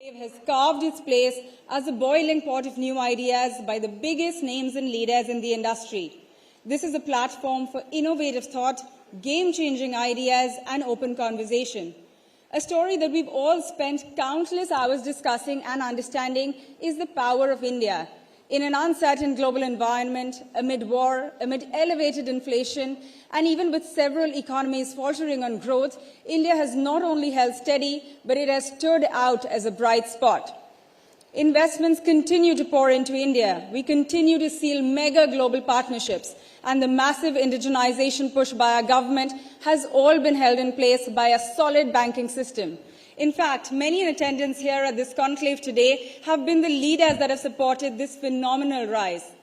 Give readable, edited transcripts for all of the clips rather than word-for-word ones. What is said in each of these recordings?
Has carved its place as a boiling pot of new ideas by the biggest names and leaders in the industry. This is a platform for innovative thought, game-changing ideas, and open conversation. A story that we've all spent countless hours discussing and understanding is the power of India. In an uncertain global environment, amid war, amid elevated inflation, and even with several economies faltering on growth, India has not only held steady, but it has stood out as a bright spot. Investments continue to pour into India. We continue to seal mega global partnerships, and the massive indigenization push by our government has all been held in place by a solid banking system. In fact, many in attendance here at this conclave today have been the leaders that have supported this phenomenal rise.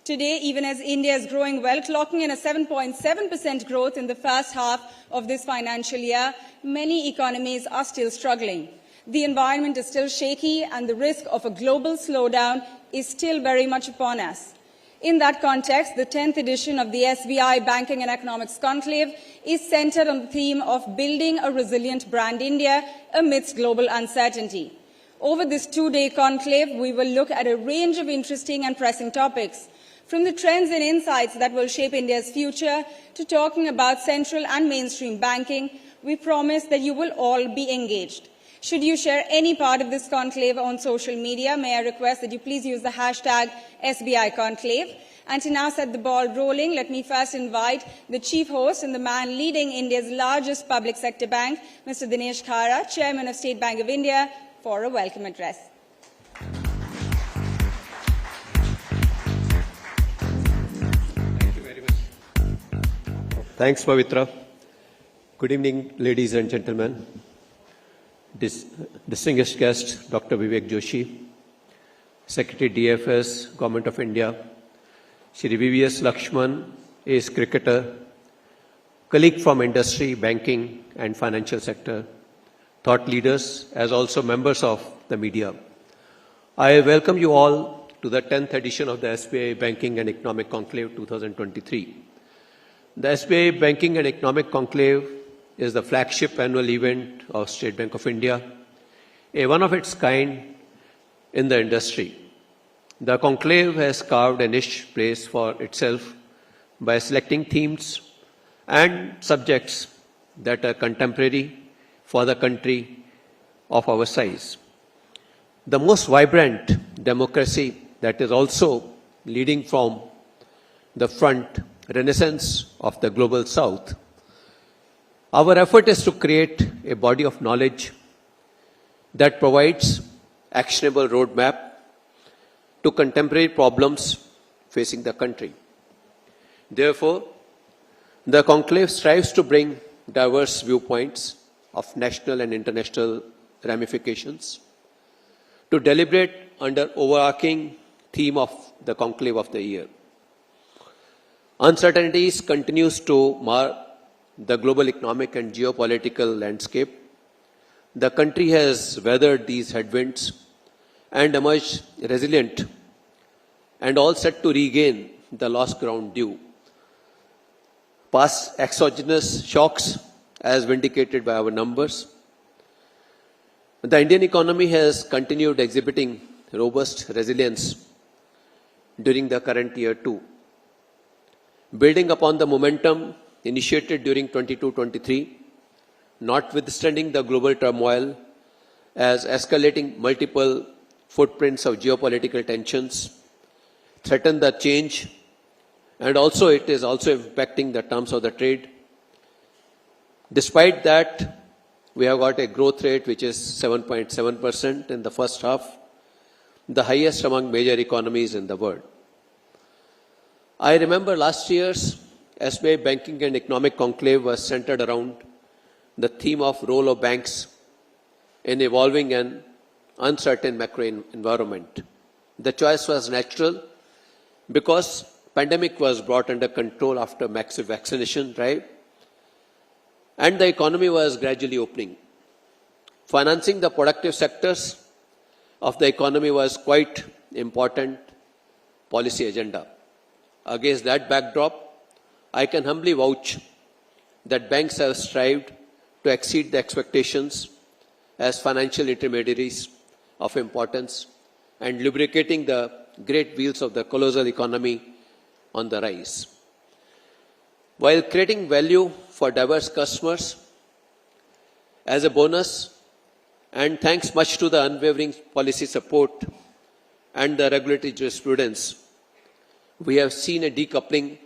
Today, even as India is growing well, clocking in a 7.7% growth in the first half of this financial year, many economies are still struggling. The environment is still shaky, and the risk of a global slowdown is still very much upon us. In that context, the 10th edition of the SBI Banking and Economics Conclave is centered on the theme of building a resilient brand India amidst global uncertainty. Over this two-day conclave, we will look at a range of interesting and pressing topics, from the trends and insights that will shape India's future to talking about central and mainstream banking. We promise that you will all be engaged. Should you share any part of this conclave on social media, may I request that you please use the hashtag SBI Conclave. And to now set the ball rolling, let me first invite the chief host and the man leading India's largest public sector bank, Mr. Dinesh Khara, Chairman of State Bank of India, for a welcome address. Thank you very much. Thanks, Pavitra. Good evening, ladies and gentlemen. Distinguished guest, Dr. Vivek Joshi, Secretary DFS, Government of India, Shri VVS Lakshman, ace cricketer, colleague from industry, banking and financial sector, thought leaders, as also members of the media. I welcome you all to the 10th edition of the SBI Banking and Economic Conclave 2023. The SBI Banking and Economic Conclave is the flagship annual event of State Bank of India, a one of its kind in the industry. The conclave has carved a niche place for itself by selecting themes and subjects that are contemporary for the country of our size. The most vibrant democracy that is also leading from the front renaissance of the global south. Our effort is to create a body of knowledge that provides actionable roadmap to contemporary problems facing the country. Therefore, the conclave strives to bring diverse viewpoints of national and international ramifications to deliberate under overarching theme of the conclave of the year. Uncertainties continues to mar the global economic and geopolitical landscape. The country has weathered these headwinds and emerged resilient and all set to regain the lost ground due past exogenous shocks as vindicated by our numbers. The Indian economy has continued exhibiting robust resilience during the current year too. Building upon the momentum initiated during 22-23, notwithstanding the global turmoil as escalating multiple footprints of geopolitical tensions threaten the change, and also it is also impacting the terms of the trade. Despite that, we have got a growth rate which is 7.7% in the first half, the highest among major economies in the world. I remember last year's SBI Banking and Economic Conclave was centered around the theme of role of banks in evolving an uncertain macro environment. The choice was natural because pandemic was brought under control after massive vaccination drive and the economy was gradually opening. Financing the productive sectors of the economy was quite important policy agenda. Against that backdrop, I can humbly vouch that banks have strived to exceed the expectations as financial intermediaries of importance and lubricating the great wheels of the colossal economy on the rise. While creating value for diverse customers, as a bonus, and thanks much to the unwavering policy support and the regulatory jurisprudence, we have seen a decoupling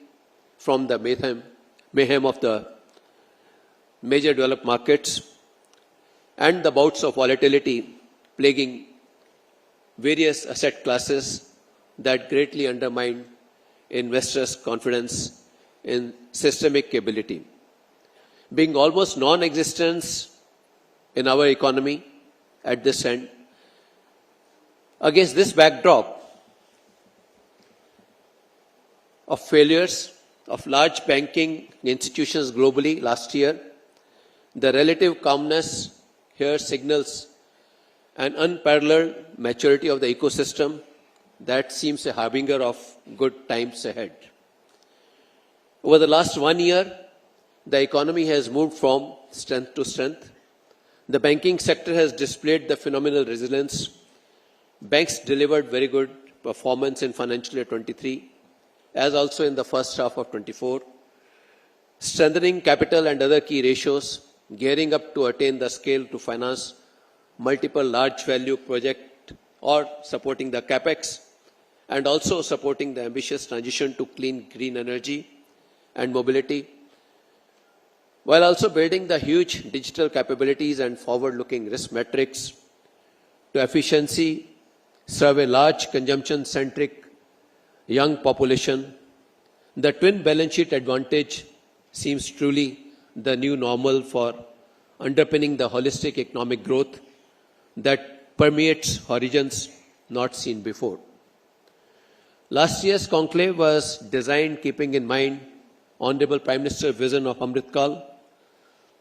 from the mayhem of the major developed markets and the bouts of volatility plaguing various asset classes that greatly undermine investors' confidence in systemic ability. Being almost non-existent in our economy at this end, against this backdrop of failures of large banking institutions globally last year, the relative calmness here signals an unparalleled maturity of the ecosystem that seems a harbinger of good times ahead. Over the last 1 year, the economy has moved from strength to strength. The banking sector has displayed the phenomenal resilience. Banks delivered very good performance in financial year 23, as also in the first half of 24, strengthening capital and other key ratios, gearing up to attain the scale to finance multiple large value projects or supporting the capex, and also supporting the ambitious transition to clean green energy and mobility, while also building the huge digital capabilities and forward-looking risk metrics to efficiency, serve a large consumption-centric young population. The twin balance sheet advantage seems truly the new normal for underpinning the holistic economic growth that permeates horizons not seen before. Last year's conclave was designed keeping in mind Honorable Prime Minister's vision of Amrit Kal.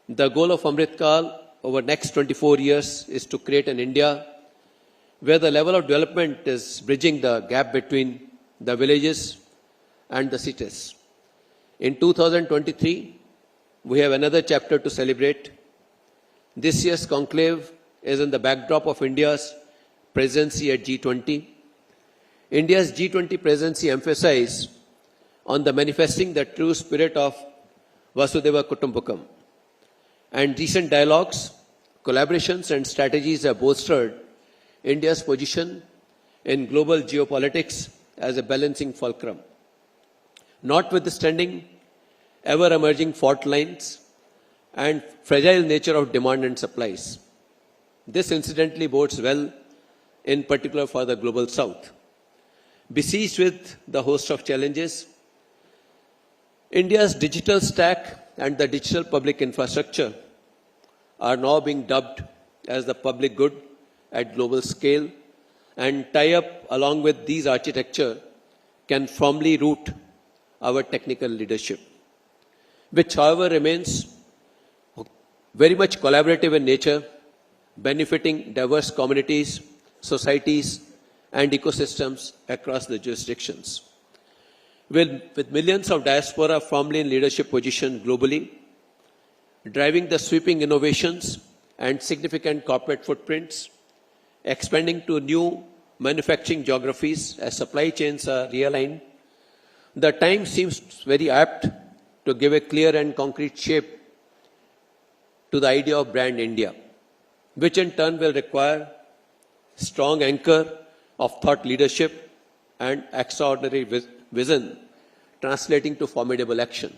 The goal of Amrit Kal over the next 24 years is to create an India where the level of development is bridging the gap between the villages and the cities. In 2023, we have another chapter to celebrate. This year's conclave is in the backdrop of India's presidency at G20. India's G20 presidency emphasized on the manifesting the true spirit of Vasudhaiva Kutumbakam. And recent dialogues, collaborations and strategies have bolstered India's position in global geopolitics as a balancing fulcrum. Notwithstanding ever-emerging fault lines and fragile nature of demand and supplies, this incidentally bodes well, in particular for the global south. Besieged with the host of challenges, India's digital stack and the digital public infrastructure are now being dubbed as the public good at global scale, and tie up along with these architecture can firmly root our technical leadership, which however remains very much collaborative in nature, benefiting diverse communities, societies, and ecosystems across the jurisdictions. With millions of diaspora firmly in leadership position globally, driving the sweeping innovations and significant corporate footprints, expanding to new manufacturing geographies as supply chains are realigned, the time seems very apt to give a clear and concrete shape to the idea of brand India, which in turn will require strong anchor of thought leadership and extraordinary vision translating to formidable action.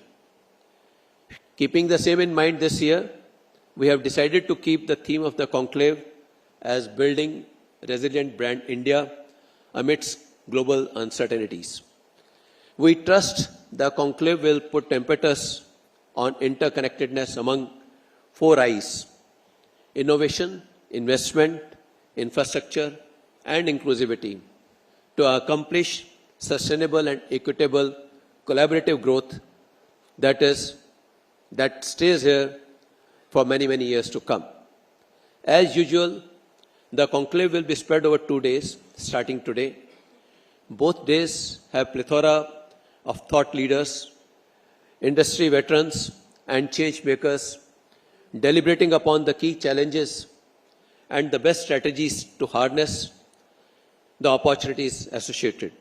Keeping the same in mind this year, we have decided to keep the theme of the conclave as building resilient brand India amidst global uncertainties. We trust the conclave will put impetus on interconnectedness among 4 I's: innovation, investment, infrastructure, and inclusivity to accomplish sustainable and equitable collaborative growth that stays here for many, many years to come. As usual, the conclave will be spread over 2 days, starting today. Both days have plethora of thought leaders, industry veterans, and change makers deliberating upon the key challenges and the best strategies to harness the opportunities associated.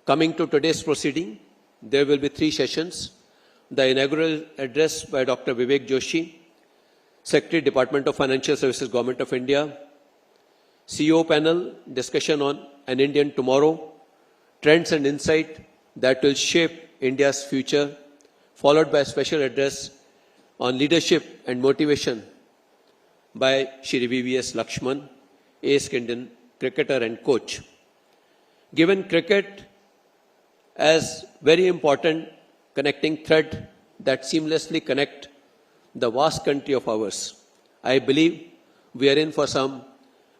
Coming to today's proceeding, there will be 3 sessions. The inaugural address by Dr. Vivek Joshi, Secretary, Department of Financial Services, Government of India. CEO panel, discussion on An Indian Tomorrow, trends and insight that will shape India's future, followed by a special address on leadership and motivation by Shri VVS Lakshman, ace Indian cricketer and coach. Given cricket as very important connecting thread that seamlessly connect the vast country of ours, I believe we are in for some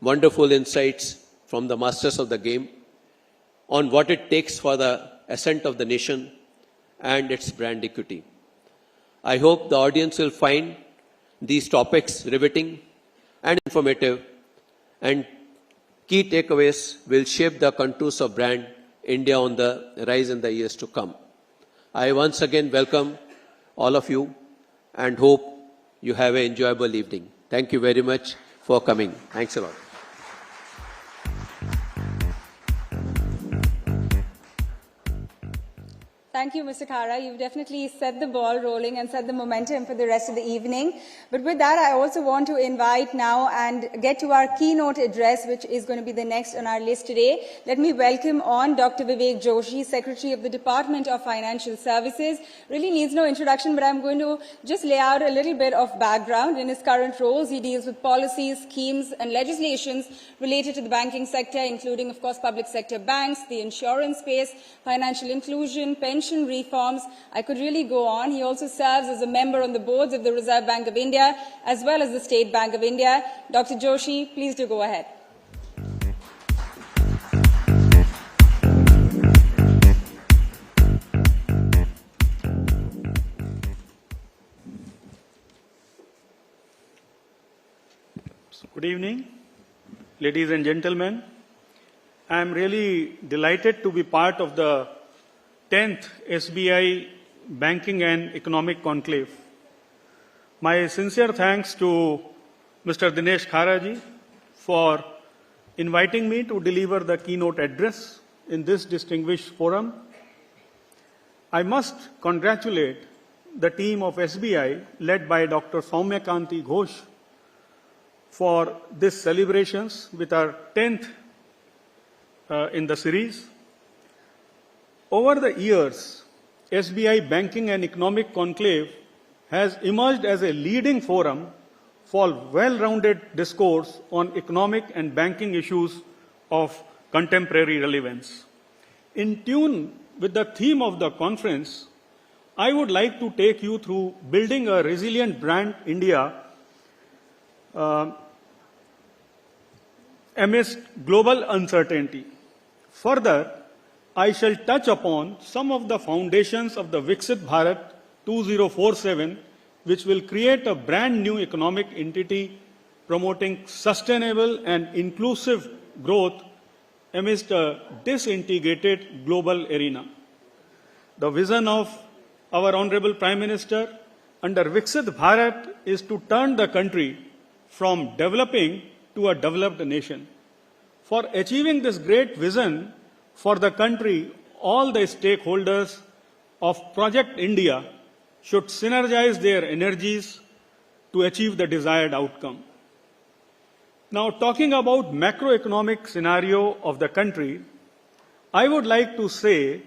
wonderful insights from the masters of the game on what it takes for the ascent of the nation and its brand equity. I hope the audience will find these topics riveting and informative, and key takeaways will shape the contours of brand India on the rise in the years to come. I once again welcome all of you and hope you have an enjoyable evening. Thank you very much for coming. Thanks a lot. Thank you, Mr. Khara. You've definitely set the ball rolling and set the momentum for the rest of the evening. But with that, I also want to invite now and get to our keynote address, which is going to be the next on our list today. Let me welcome on Dr. Vivek Joshi, Secretary of the Department of Financial Services. Really needs no introduction, but I'm going to just lay out a little bit of background. In his current roles, he deals with policies, schemes, and legislations related to the banking sector, including, of course, public sector banks, the insurance space, financial inclusion, pension reforms. I could really go on. He also serves as a member on the boards of the Reserve Bank of India as well as the State Bank of India. Dr. Joshi, please do go ahead. Good evening, ladies and gentlemen. I am really delighted to be part of the 10th SBI Banking and Economic Conclave. My sincere thanks to Mr. Dinesh Khara ji for inviting me to deliver the keynote address in this distinguished forum. I must congratulate the team of SBI led by Dr. Soumya Kanti Ghosh for this celebrations with our 10th in the series. Over the years, SBI Banking and Economic Conclave has emerged as a leading forum for well-rounded discourse on economic and banking issues of contemporary relevance. In tune with the theme of the conference, I would like to take you through building a resilient brand India amidst global uncertainty. Further, I shall touch upon some of the foundations of the Viksit Bharat 2047, which will create a brand new economic entity promoting sustainable and inclusive growth amidst a disintegrated global arena. The vision of our Honorable Prime Minister under Viksit Bharat is to turn the country from developing to a developed nation. For achieving this great vision, for the country, all the stakeholders of Project India should synergize their energies to achieve the desired outcome. Now, talking about macroeconomic scenario of the country, I would like to say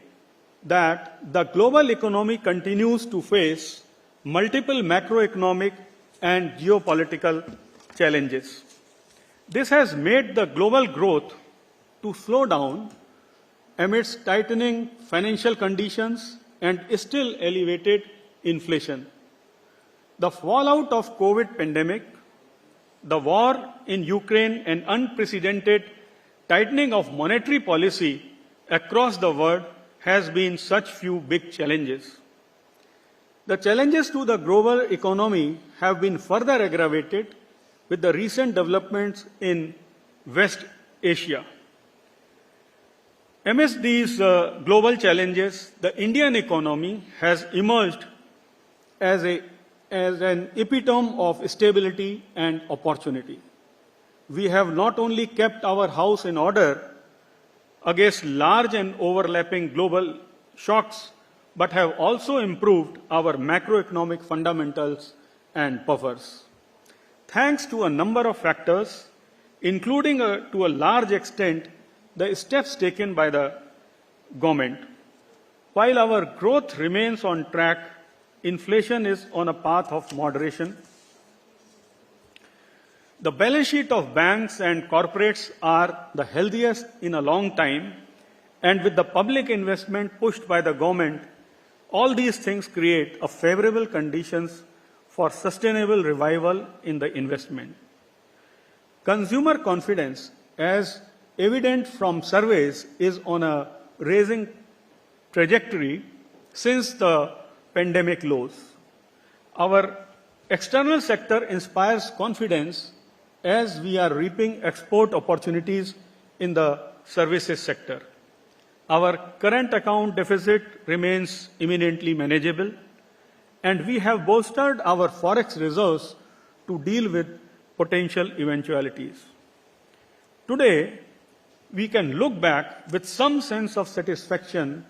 that the global economy continues to face multiple macroeconomic and geopolitical challenges. This has made the global growth to slow down amidst tightening financial conditions and still elevated inflation. The fallout of COVID pandemic, the war in Ukraine, and unprecedented tightening of monetary policy across the world has been such few big challenges. The challenges to the global economy have been further aggravated with the recent developments in West Asia. Amidst these global challenges, the Indian economy has emerged as an epitome of stability and opportunity. we have not only kept our house in order against large and overlapping global shocks, but have also improved our macroeconomic fundamentals and buffers. Thanks to a number of factors, including to a large extent the steps taken by the government. While our growth remains on track, inflation is on a path of moderation. The balance sheet of banks and corporates are the healthiest in a long time, and with the public investment pushed by the government, all these things create a favorable conditions for sustainable revival in the investment. Consumer confidence, as evident from surveys, is on a rising trajectory since the pandemic lows. Our external sector inspires confidence as we are reaping export opportunities in the services sector. Our current account deficit remains eminently manageable, and we have bolstered our forex reserves to deal with potential eventualities. Today, we can look back with some sense of satisfaction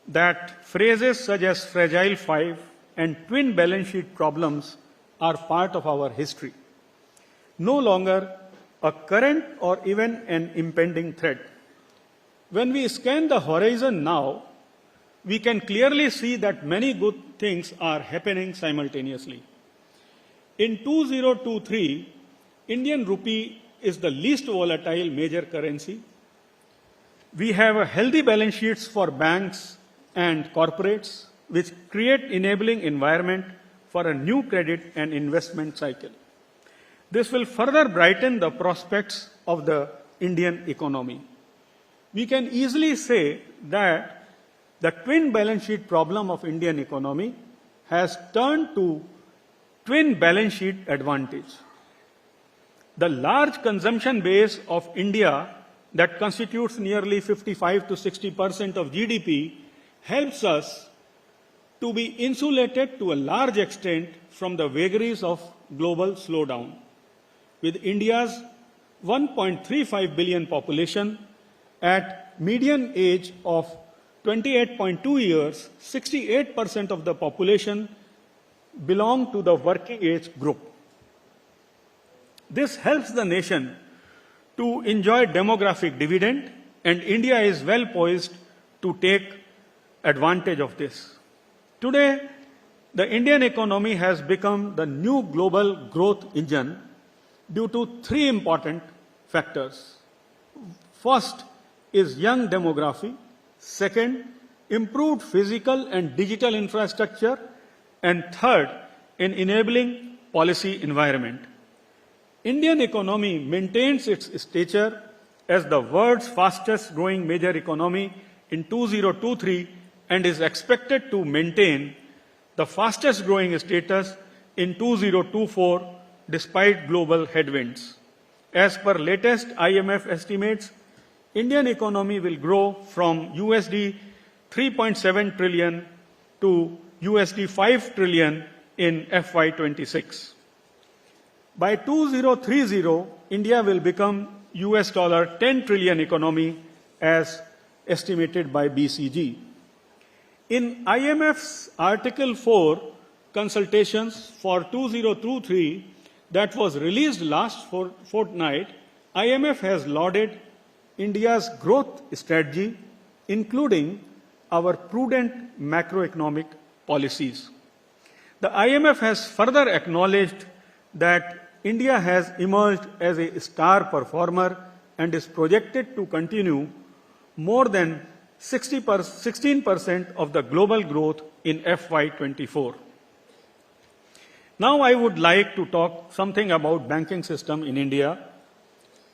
that phrases such as fragile five and twin balance sheet problems are part of our history, no longer a current or even an impending threat. When we scan the horizon now, we can clearly see that many good things are happening simultaneously. In 2023, Indian rupee is the least volatile major currency. We have a healthy balance sheets for banks and corporates, which create enabling environment for a new credit and investment cycle. This will further brighten the prospects of the Indian economy. We can easily say that the twin balance sheet problem of Indian economy has turned to twin balance sheet advantage. The large consumption base of India that constitutes nearly 55 to 60% of GDP helps us to be insulated to a large extent from the vagaries of global slowdown. With India's 1.35 billion population at median age of 28.2 years, 68% of the population belong to the working age group. This helps the nation to enjoy demographic dividend, and India is well poised to take advantage of this. Today, the Indian economy has become the new global growth engine due to three important factors. First is young demography. Second, improved physical and digital infrastructure. And third, an enabling policy environment. Indian economy maintains its stature as the world's fastest growing major economy in 2023 and is expected to maintain the fastest growing status in 2024 despite global headwinds. As per latest IMF estimates, Indian economy will grow from USD 3.7 trillion to USD 5 trillion in FY26. By 2030, India will become US $10 trillion economy as estimated by BCG. In IMF's Article 4 consultations for 2023 that was released last fortnight, IMF has lauded India's growth strategy, including our prudent macroeconomic policies. The IMF has further acknowledged that India has emerged as a star performer and is projected to continue more than 16% of the global growth in FY24. Now I would like to talk something about banking system in India.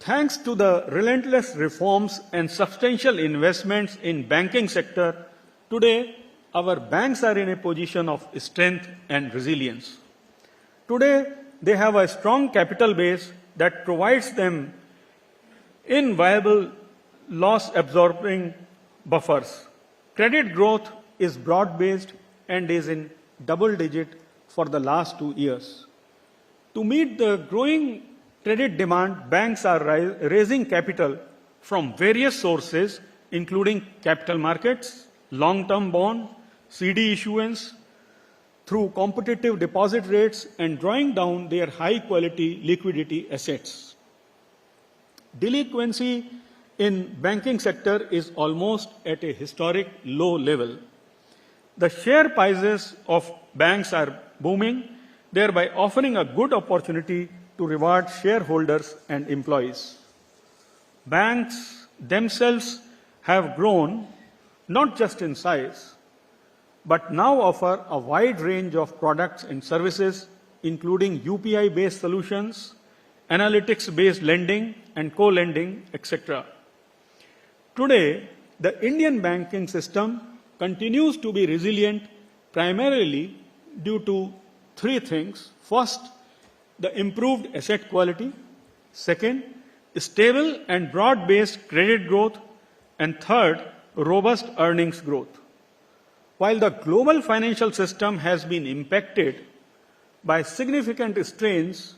Thanks to the relentless reforms and substantial investments in banking sector, today our banks are in a position of strength and resilience. Today, they have a strong capital base that provides them inviolable loss-absorbing buffers. Credit growth is broad-based and is in double-digit for the last 2 years. To meet the growing credit demand, banks are raising capital from various sources, including capital markets, long-term bond, CD issuance, through competitive deposit rates and drawing down their high-quality liquidity assets. Delinquency in banking sector is almost at a historic low level. The share prices of banks are booming, thereby offering a good opportunity to reward shareholders and employees. Banks themselves have grown not just in size, but now offer a wide range of products and services, including UPI-based solutions, analytics-based lending and co-lending, etc. Today, the Indian banking system continues to be resilient primarily due to three things. First, the improved asset quality. Second, stable and broad-based credit growth. And third, robust earnings growth. While the global financial system has been impacted by significant strains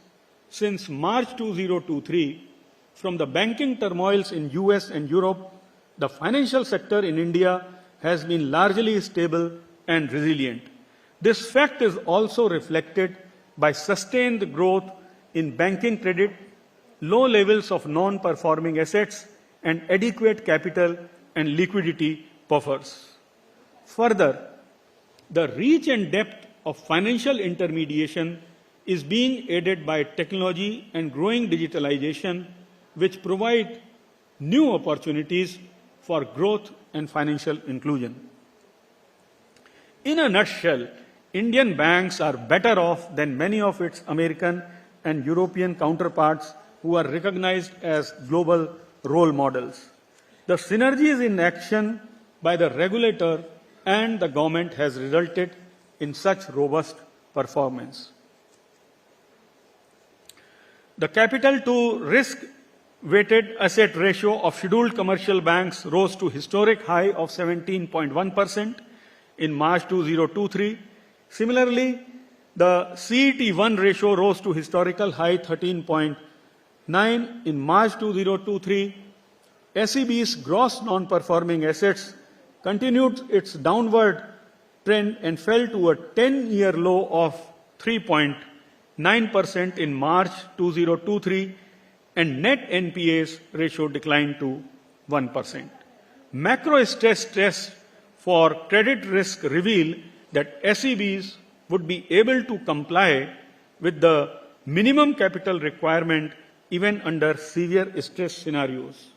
since March 2023 from the banking turmoils in US and Europe, the financial sector in India has been largely stable and resilient. This fact is also reflected by sustained growth in banking credit, low levels of non-performing assets, and adequate capital and liquidity buffers. Further, the reach and depth of financial intermediation is being aided by technology and growing digitalization, which provide new opportunities for growth and financial inclusion. In a nutshell, Indian banks are better off than many of its American and European counterparts who are recognized as global role models. The synergies in action by the regulator and the government has resulted in such robust performance. The capital to risk weighted asset ratio of scheduled commercial banks rose to historic high of 17.1% in March 2023. Similarly, the CET1 ratio rose to historical high 13.9 in March 2023. SEB's gross non-performing assets continued its downward trend and fell to a 10-year low of 3.9% in March 2023, and net NPAs ratio declined to 1%. Macro stress tests for credit risk reveal that SEBs would be able to comply with the minimum capital requirement even under severe stress scenarios.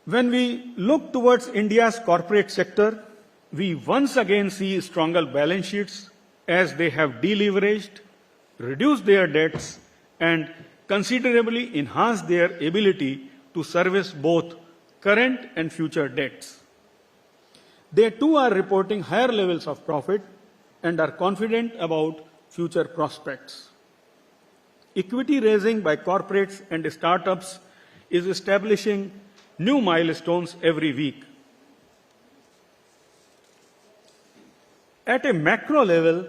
When we look towards India's corporate sector, we once again see stronger balance sheets as they have deleveraged, reduced their debts, and considerably enhanced their ability to service both current and future debts. They too are reporting higher levels of profit and are confident about future prospects. Equity raising by corporates and startups is establishing new milestones every week. At a macro level,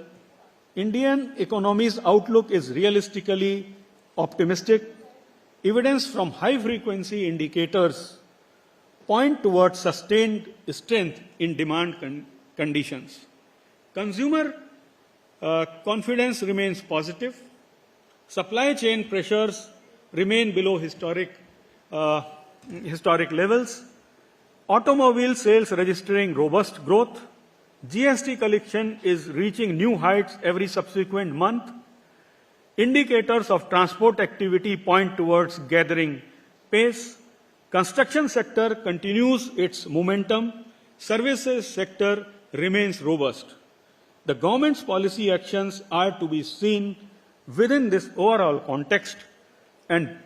Indian economy's outlook is realistically optimistic. Evidence from high-frequency indicators point towards sustained strength in demand conditions. Consumer confidence remains positive. Supply chain pressures remain below historic levels. Automobile sales registering robust growth. GST collection is reaching new heights every subsequent month. Indicators of transport activity point towards gathering pace. Construction sector continues its momentum. Services sector remains robust. The government's policy actions are to be seen within this overall context, and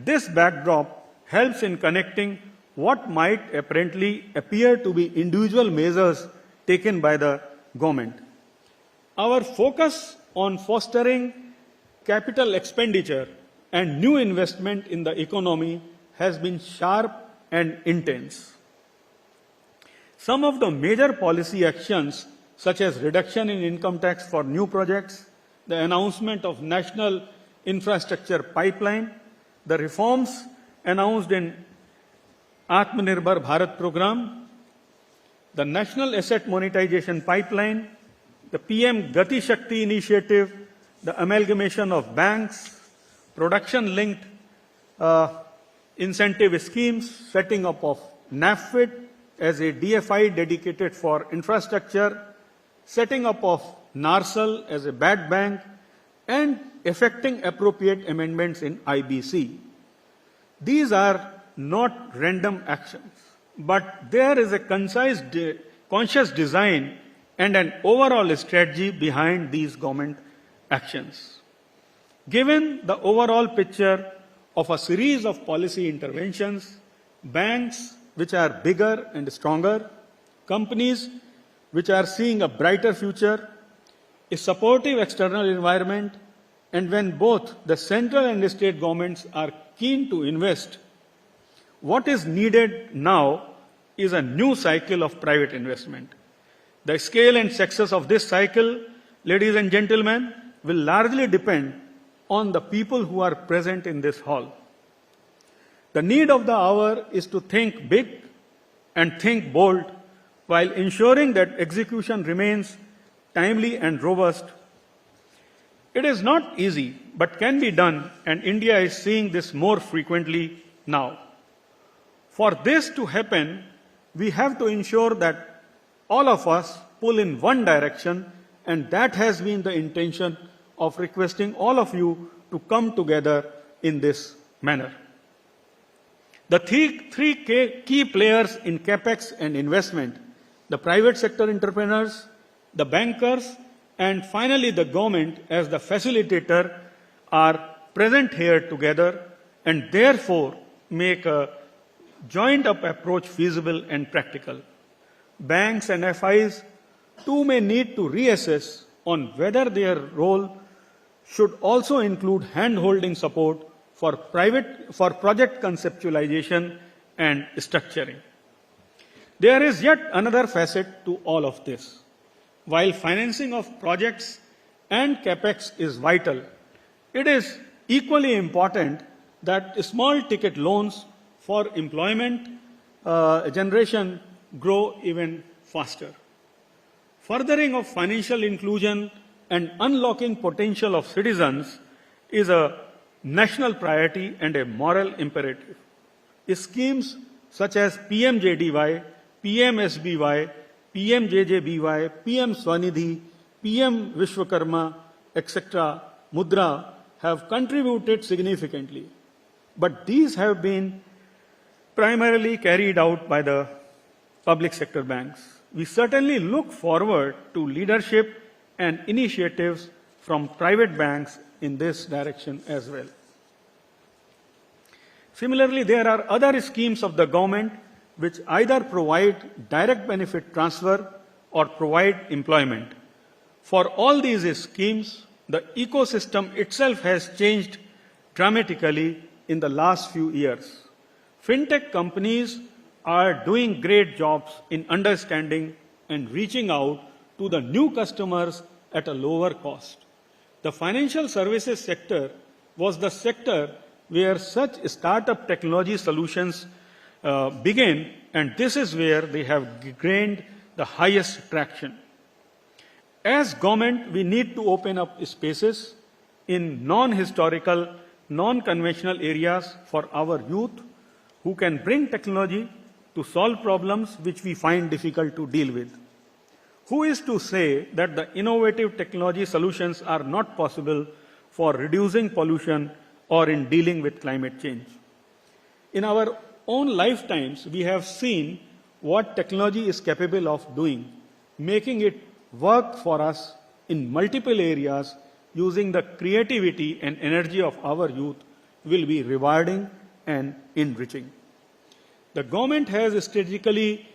this backdrop helps in connecting what might apparently appear to be individual measures taken by the government. Our focus on fostering capital expenditure and new investment in the economy has been sharp and intense. Some of the major policy actions, such as reduction in income tax for new projects, the announcement of National infrastructure pipeline, the reforms announced in Atmanirbhar Bharat program, the National Asset Monetization Pipeline, the PM Gati Shakti initiative, the amalgamation of banks, production-linked incentive schemes, setting up of NAFID as a DFI dedicated for infrastructure, setting up of NARSAL as a bad bank, and effecting appropriate amendments in IBC. These are not random actions, but there is a concise, conscious design and an overall strategy behind these government actions. Given the overall picture of a series of policy interventions, banks which are bigger and stronger, companies which are seeing a brighter future, a supportive external environment, and when both the central and the state governments are keen to invest, what is needed now is a new cycle of private investment. The scale and success of this cycle, ladies and gentlemen, will largely depend on the people who are present in this hall. The need of the hour is to think big and think bold while ensuring that execution remains timely and robust. It is not easy, but can be done, and India is seeing this more frequently now. For this to happen, we have to ensure that all of us pull in one direction, and that has been the intention of requesting all of you to come together in this manner. The three key players in capex and investment, the private sector entrepreneurs, the bankers, and finally the government as the facilitator, are present here together and therefore make a joint up approach feasible and practical. Banks and FIs too may need to reassess on whether their role should also include hand-holding support for project conceptualization and structuring. There is yet another facet to all of this. While financing of projects and capex is vital, it is equally important that small ticket loans for employment generation grow even faster. Furthering of financial inclusion and unlocking potential of citizens is a national priority and a moral imperative. Schemes such as PMJDY, PMSBY, PMJJBY, PM Swanidhi, PM Vishwakarma, etc., Mudra have contributed significantly. But these have been primarily carried out by the public sector banks. We certainly look forward to leadership and initiatives from private banks in this direction as well. Similarly, there are other schemes of the government which either provide direct benefit transfer or provide employment. For all these schemes, the ecosystem itself has changed dramatically in the last few years. Fintech companies are doing great jobs in understanding and reaching out to the new customers at a lower cost. The financial services sector was the sector where such startup technology solutions began, and this is where they have gained the highest traction. As government, we need to open up spaces in non-historical, non-conventional areas for our youth who can bring technology to solve problems which we find difficult to deal with. Who is to say that the innovative technology solutions are not possible for reducing pollution or in dealing with climate change? In our own lifetimes, we have seen what technology is capable of doing, making it work for us in multiple areas. Using the creativity and energy of our youth will be rewarding and enriching. The government has strategically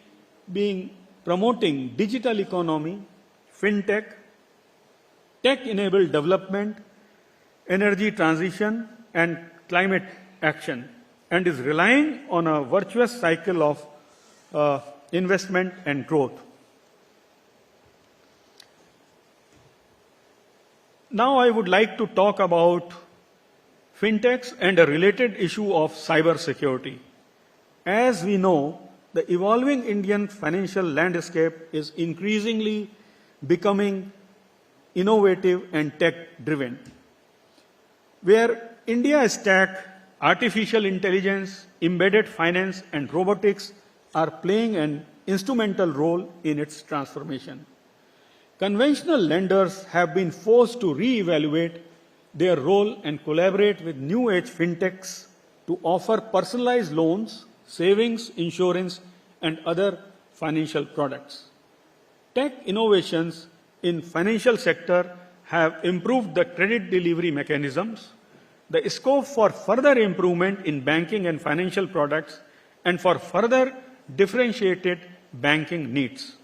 been promoting digital economy, fintech, tech-enabled development, energy transition, and climate action, and is relying on a virtuous cycle of investment and growth. Now I would like to talk about fintechs, and a related issue of cybersecurity. As we know, the evolving Indian financial landscape is increasingly becoming innovative and tech-driven. Where India's tech, artificial intelligence, embedded finance, and robotics are playing an instrumental role in its transformation. Conventional lenders have been forced to re-evaluate their role and collaborate with new-age fintechs to offer personalized loans, savings, insurance, and other financial products. Tech innovations in financial sector have improved the credit delivery mechanisms, the scope for further improvement in banking and financial products, and for further differentiated banking needs.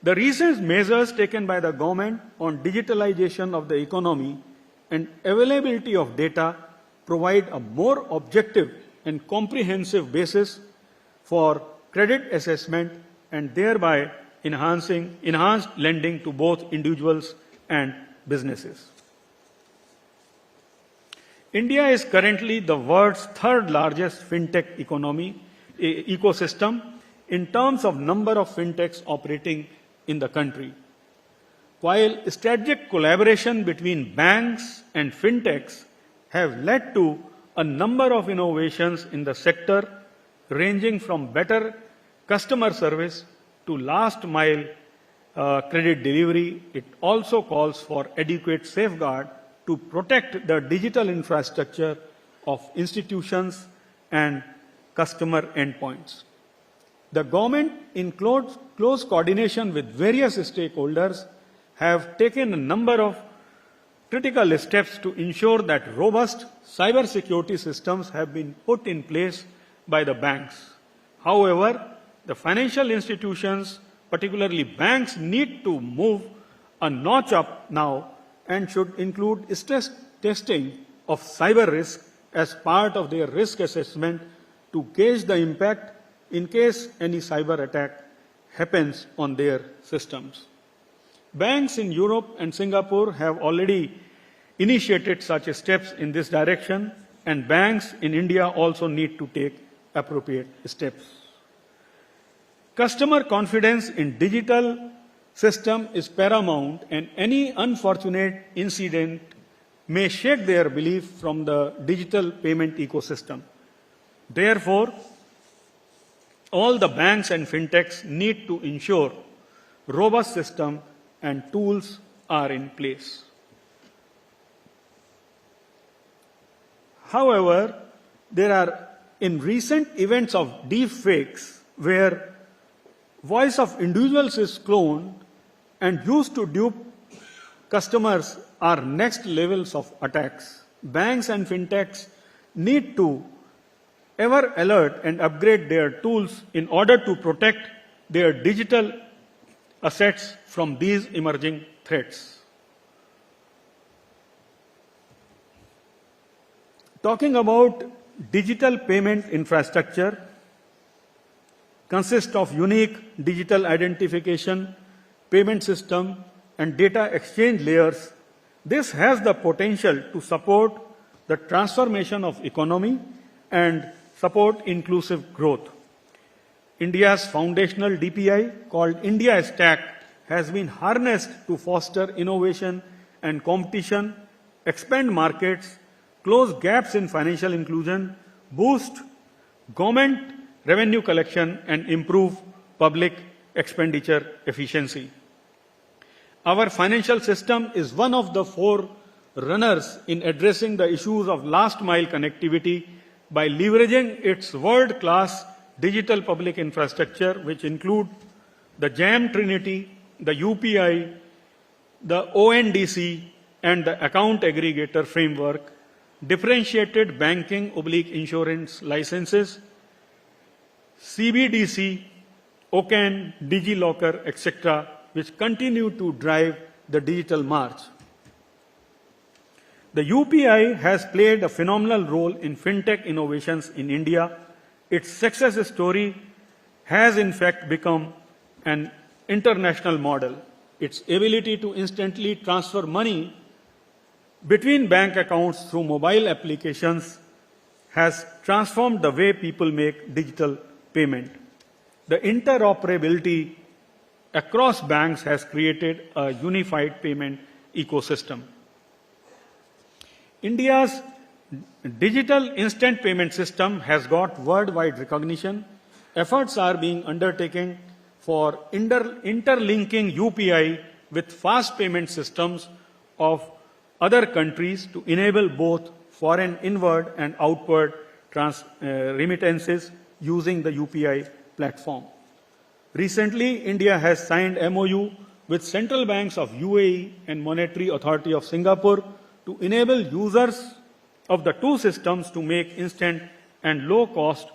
The recent measures taken by the government on digitalization of the economy and availability of data provide a more objective and comprehensive basis for credit assessment and thereby enhanced lending to both individuals and businesses. India is currently the world's third largest fintech ecosystem in terms of number of fintechs operating in the country. While strategic collaboration between banks and fintechs have led to a number of innovations in the sector, ranging from better customer service to last mile credit delivery, it also calls for adequate safeguard to protect the digital infrastructure of institutions and customer endpoints. The government, in close coordination with various stakeholders, have taken a number of critical steps to ensure that robust cybersecurity systems have been put in place by the banks. However, the financial institutions, particularly banks, need to move a notch up now and should include stress testing of cyber risk as part of their risk assessment to gauge the impact in case any cyber attack happens on their systems. Banks in Europe and Singapore have already initiated such steps in this direction, and banks in India also need to take appropriate steps. Customer confidence in digital system is paramount, and any unfortunate incident may shake their belief from the digital payment ecosystem. Therefore, all the banks and fintechs need to ensure robust system and tools are in place. However, there are in recent events of deep fakes where voice of individuals is cloned and used to dupe customers are next levels of attacks. Banks and fintechs need to ever alert and upgrade their tools in order to protect their digital assets from these emerging threats. Talking about digital payment infrastructure consists of unique digital identification, payment system, and data exchange layers. This has the potential to support the transformation of economy and support inclusive growth. India's foundational DPI, called India Stack, has been harnessed to foster innovation and competition, expand markets, close gaps in financial inclusion, boost government revenue collection, and improve public expenditure efficiency. Our financial system is one of the forerunners in addressing the issues of last mile connectivity by leveraging its world-class digital public infrastructure, which include the JAM Trinity, the UPI, the ONDC, and the account aggregator framework, differentiated banking/insurance licenses, CBDC, OCAN, DigiLocker, etc., which continue to drive the digital march. The UPI has played a phenomenal role in fintech innovations in India. Its success story has in fact become an international model. Its ability to instantly transfer money between bank accounts through mobile applications has transformed the way people make digital payment. The interoperability across banks has created a unified payment ecosystem. India's digital instant payment system has got worldwide recognition. Efforts are being undertaken for interlinking UPI with fast payment systems of other countries to enable both foreign inward and outward remittances using the UPI platform. Recently, India has signed MOU with central banks of UAE and Monetary Authority of Singapore to enable users of the two systems to make instant and low-cost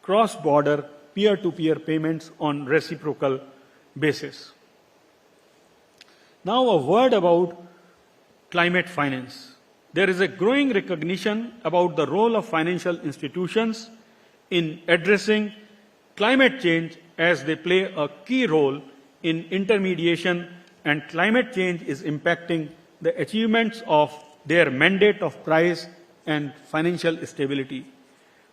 cross-border peer-to-peer payments on reciprocal basis. Now a word about climate finance. There is a growing recognition about the role of financial institutions in addressing climate change, as they play a key role in intermediation, and climate change is impacting the achievements of their mandate of price and financial stability.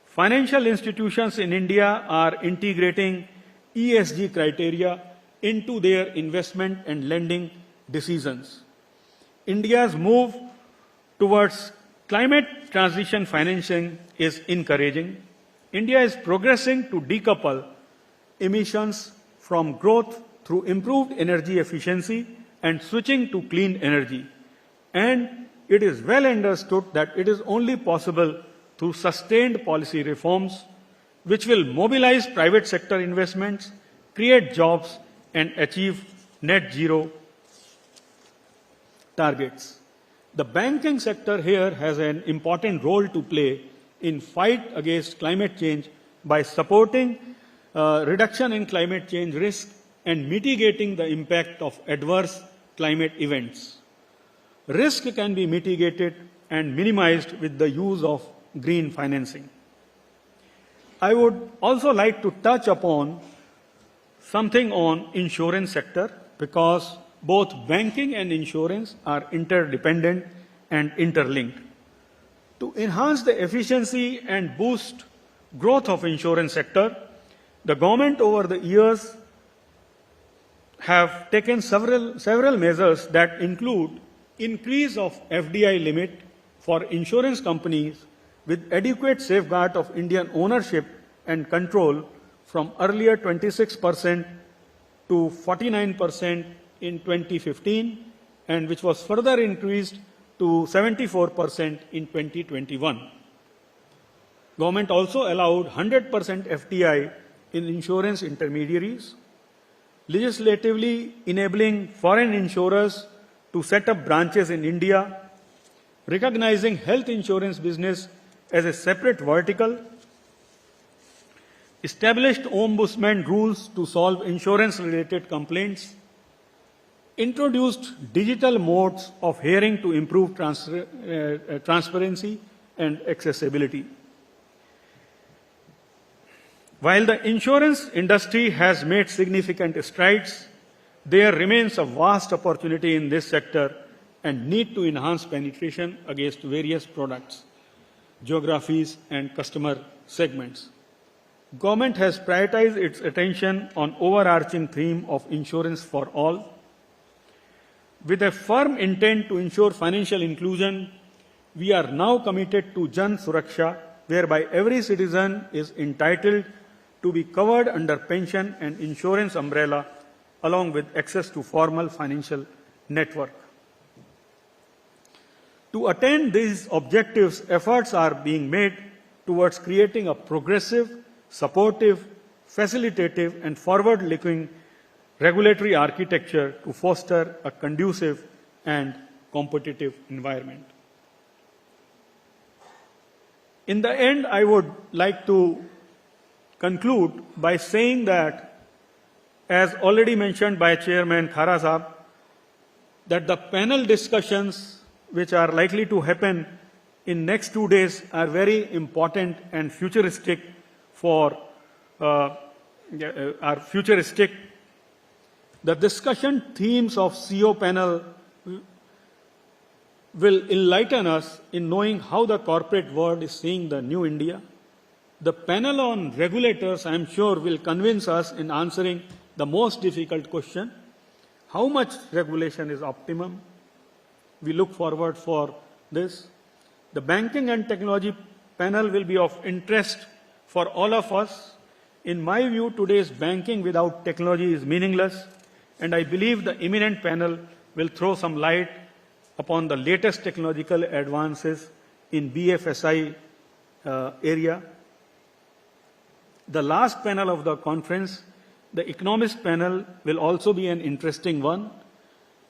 Financial institutions in India are integrating ESG criteria into their investment and lending decisions. India's move towards climate transition financing is encouraging. India is progressing to decouple emissions from growth through improved energy efficiency and switching to clean energy. And it is well understood that it is only possible through sustained policy reforms, which will mobilize private sector investments, create jobs, and achieve net zero targets. The banking sector here has an important role to play in fight against climate change by supporting reduction in climate change risk and mitigating the impact of adverse climate events. Risk can be mitigated and minimized with the use of green financing. I would also like to touch upon something on insurance sector, because both banking and insurance are interdependent and interlinked. To enhance the efficiency and boost growth of insurance sector, the government over the years have taken several measures that include increase of FDI limit for insurance companies with adequate safeguard of Indian ownership and control from earlier 26% to 49% in 2015, and which was further increased to 74% in 2021. Government also allowed 100% FDI in insurance intermediaries, legislatively enabling foreign insurers to set up branches in India, recognizing health insurance business as a separate vertical, established ombudsman rules to solve insurance-related complaints, introduced digital modes of hearing to improve transparency and accessibility. While the insurance industry has made significant strides, there remains a vast opportunity in this sector and need to enhance penetration against various products, geographies, and customer segments. Government has prioritized its attention on overarching theme of insurance for all. With a firm intent to ensure financial inclusion, we are now committed to Jan Suraksha, whereby every citizen is entitled to be covered under pension and insurance umbrella, along with access to formal financial network. To attain these objectives, efforts are being made towards creating a progressive, supportive, facilitative, and forward-looking regulatory architecture to foster a conducive and competitive environment. In the end, I would like to conclude by saying that, as already mentioned by Chairman Khara Saab, that the panel discussions which are likely to happen in next 2 days are very important and futuristic for are futuristic. The discussion themes of CO panel will enlighten us in knowing how the corporate world is seeing the new India. The panel on regulators, I am sure, will convince us in answering the most difficult question: how much regulation is optimum? We look forward for this. The banking and technology panel will be of interest for all of us. In my view, today's banking without technology is meaningless, and I believe the imminent panel will throw some light upon the latest technological advances in BFSI area. The last panel of the conference, the economist panel, will also be an interesting one.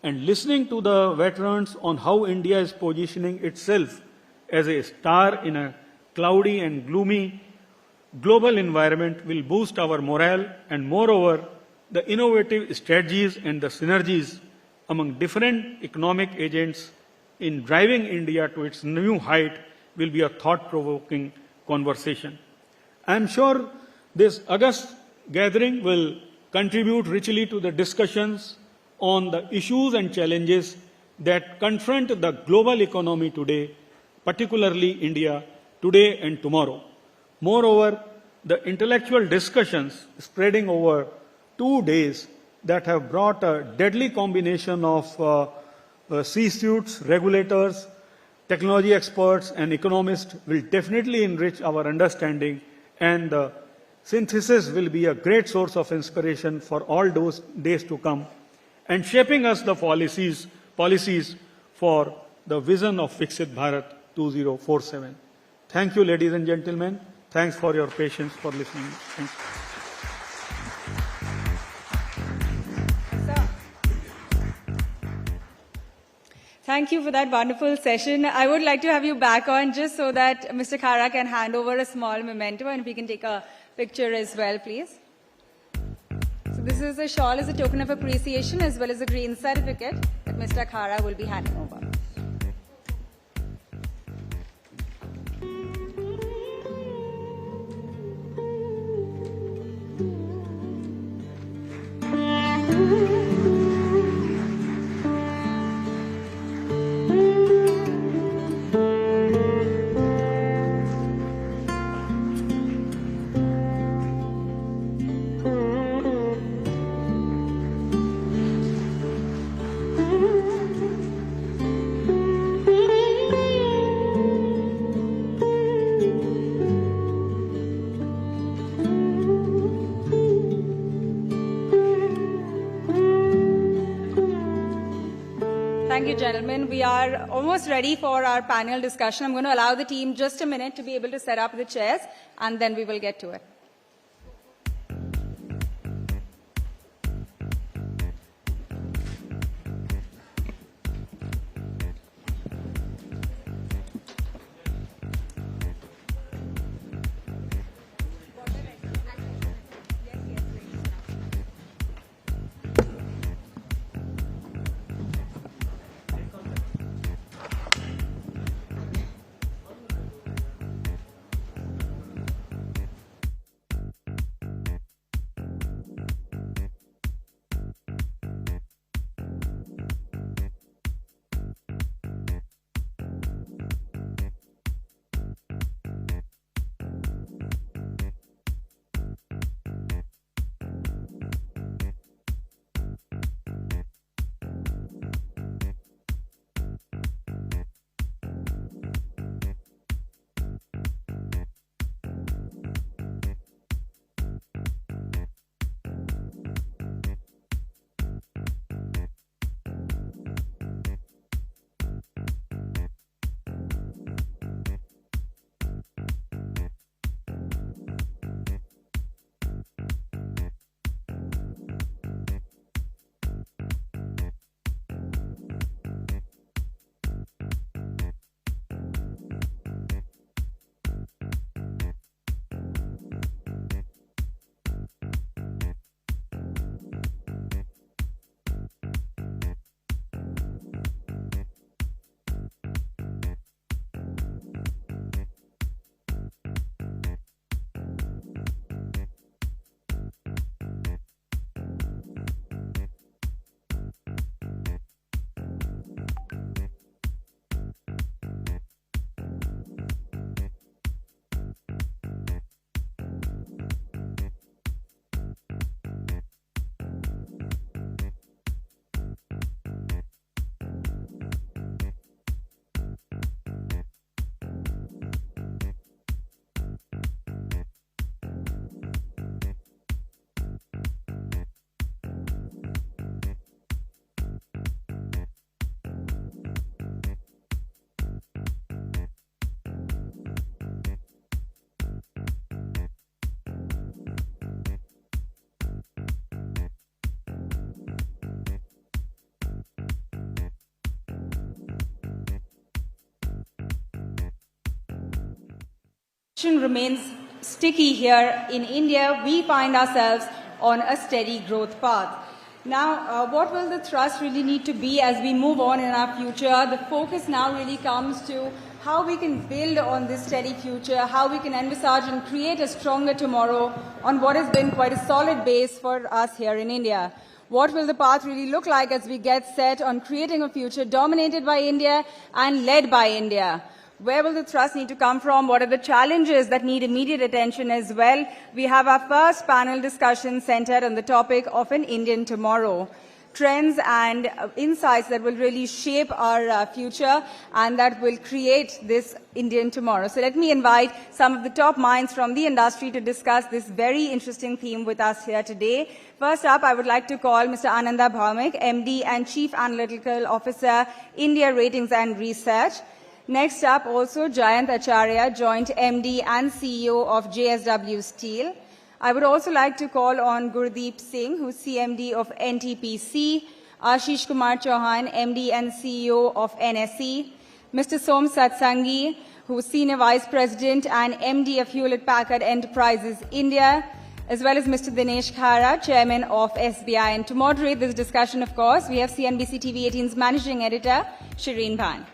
And listening to the veterans on how India is positioning itself as a star in a cloudy and gloomy global environment will boost our morale, and moreover, the innovative strategies and the synergies among different economic agents in driving India to its new height will be a thought-provoking conversation. I am sure this August gathering will contribute richly to the discussions on the issues and challenges that confront the global economy today, particularly India, today and tomorrow. Moreover, the intellectual discussions spreading over 2 days that have brought a deadly combination of C-suites, regulators, technology experts, and economists will definitely enrich our understanding, and the synthesis will be a great source of inspiration for all those days to come, and shaping us the policies for the vision of Viksit Bharat 2047. Thank you, ladies and gentlemen. Thanks for your patience for listening. Thank you. Thank you for that wonderful session. I would like to have you back on just so that Mr. Khara can hand over a small memento, and if we can take a picture as well, please. So this is a shawl as a token of appreciation, as well as a green certificate that Mr. Khara will be handing over. Thank you, gentlemen. We are almost ready for our panel discussion. I'm going to allow the team just a minute to be able to set up the chairs, and then we will get to it. remains sticky here in India, we find ourselves on a steady growth path. Now, what will the thrust really need to be as we move on in our future? The focus now really comes to how we can build on this steady future, how we can envisage and create a stronger tomorrow on what has been quite a solid base for us here in India. What will the path really look like as we get set on creating a future dominated by India and led by India? Where will the thrust need to come from? What are the challenges that need immediate attention as well? We have our first panel discussion centered on the topic of an Indian tomorrow. Trends and insights that will really shape our future and that will create this Indian tomorrow. So let me invite some of the top minds from the industry to discuss this very interesting theme with us here today. First up, I would like to call Mr. Ananda Bhaumik, MD and Chief Analytical Officer, India Ratings and Research. Next up, also Jayant Acharya, Joint MD and CEO of JSW Steel. I would also like to call on Gurdeep Singh, who's CMD of NTPC, Ashish Kumar Chauhan, MD and CEO of NSE, Mr. Som Satsangi, who's Senior Vice President and MD of Hewlett Packard Enterprises India, as well as Mr. Dinesh Khara, Chairman of SBI. And to moderate this discussion, of course, we have CNBC-TV18's Managing Editor, Shireen Bhan.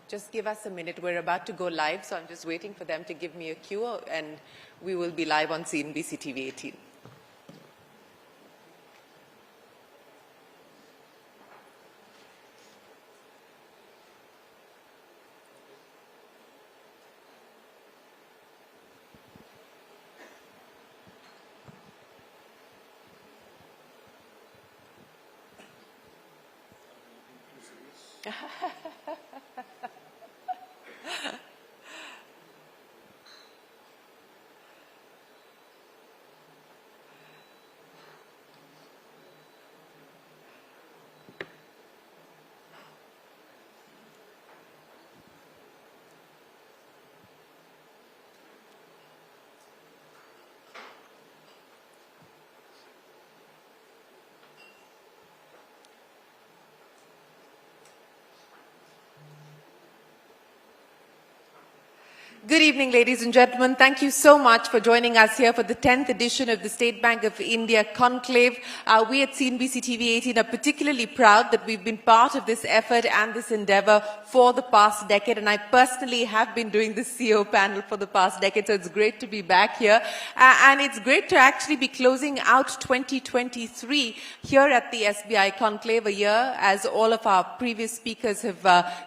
Just give us a minute. We're about to go live, so I'm just waiting for them to give me a cue, and we will be live on CNBC TV 18. Good evening, ladies and gentlemen. Thank you so much for joining us here for the 10th edition of the State Bank of India Conclave. We at CNBC TV18 are particularly proud that we've been part of this effort and this endeavor for the past decade, and I personally have been doing the CEO panel for the past decade, so it's great to be back here. And it's great to actually be closing out 2023 here at the SBI Conclave, a year, as all of our previous speakers have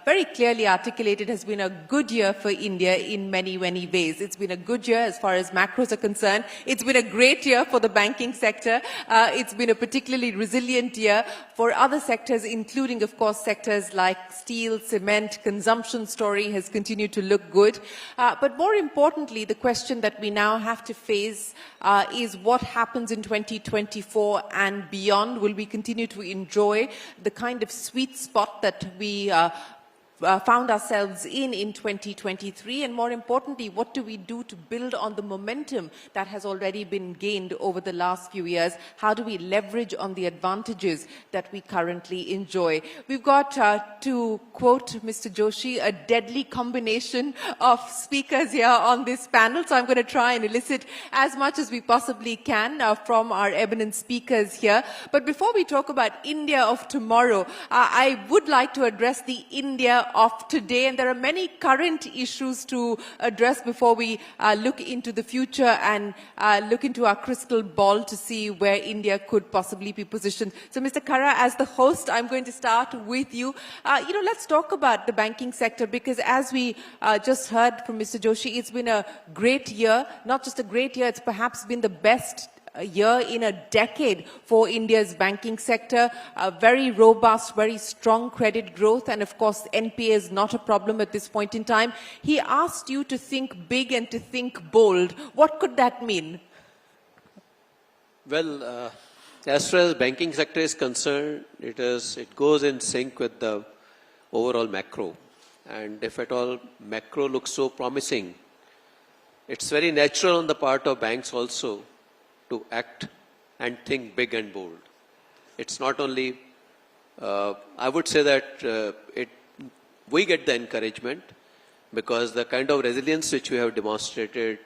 very clearly articulated, has been a good year for India in many, many ways. It's been a good year as far as macros are concerned. It's been a great year for the banking sector. It's been a particularly resilient year for other sectors, including, of course, sectors like steel, cement. Consumption story has continued to look good. But more importantly, the question that we now have to face is what happens in 2024 and beyond. Will we continue to enjoy the kind of sweet spot that we found ourselves in 2023, and more importantly, what do we do to build on the momentum that has already been gained over the last few years? How do we leverage on the advantages that we currently enjoy? We've got, to quote Mr. Joshi, a deadly combination of speakers here on this panel, so I'm going to try and elicit as much as we possibly can from our eminent speakers here. But before we talk about India of tomorrow, I would like to address the India of today, and there are many current issues to address before we look into the future and look into our crystal ball to see where India could possibly be positioned. So, Mr. Khara, as the host, I'm going to start with you. Let's talk about the banking sector, because as we just heard from Mr. Joshi, it's been a great year. Not just a great year, it's perhaps been the best year in a decade for India's banking sector. Very robust, very strong credit growth, and of course NPA is not a problem at this point in time. He asked you to think big and to think bold. What could that mean? Well, as far as banking sector is concerned, it goes in sync with the overall macro. And if at all macro looks so promising, it's very natural on the part of banks also to act and think big and bold. It's not only, I would say that we get the encouragement because the kind of resilience which we have demonstrated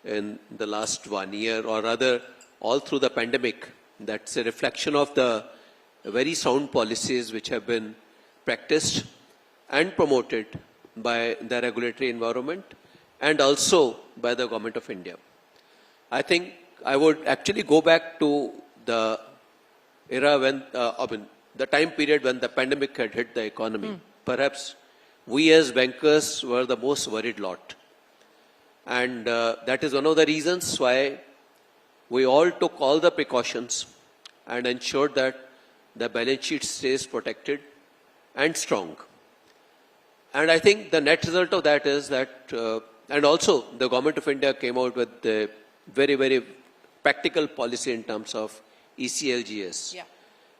in the last 1 year, or rather all through the pandemic, that's a reflection of the very sound policies which have been practiced and promoted by the regulatory environment and also by the Government of India. I think I would actually go back to the era when, the time period when the pandemic had hit the economy. Perhaps we as bankers were the most worried lot. And that is one of the reasons why we all took all the precautions and ensured that the balance sheet stays protected and strong. And I think the net result of that is that, and also the Government of India came out with a very, very practical policy in terms of ECLGS,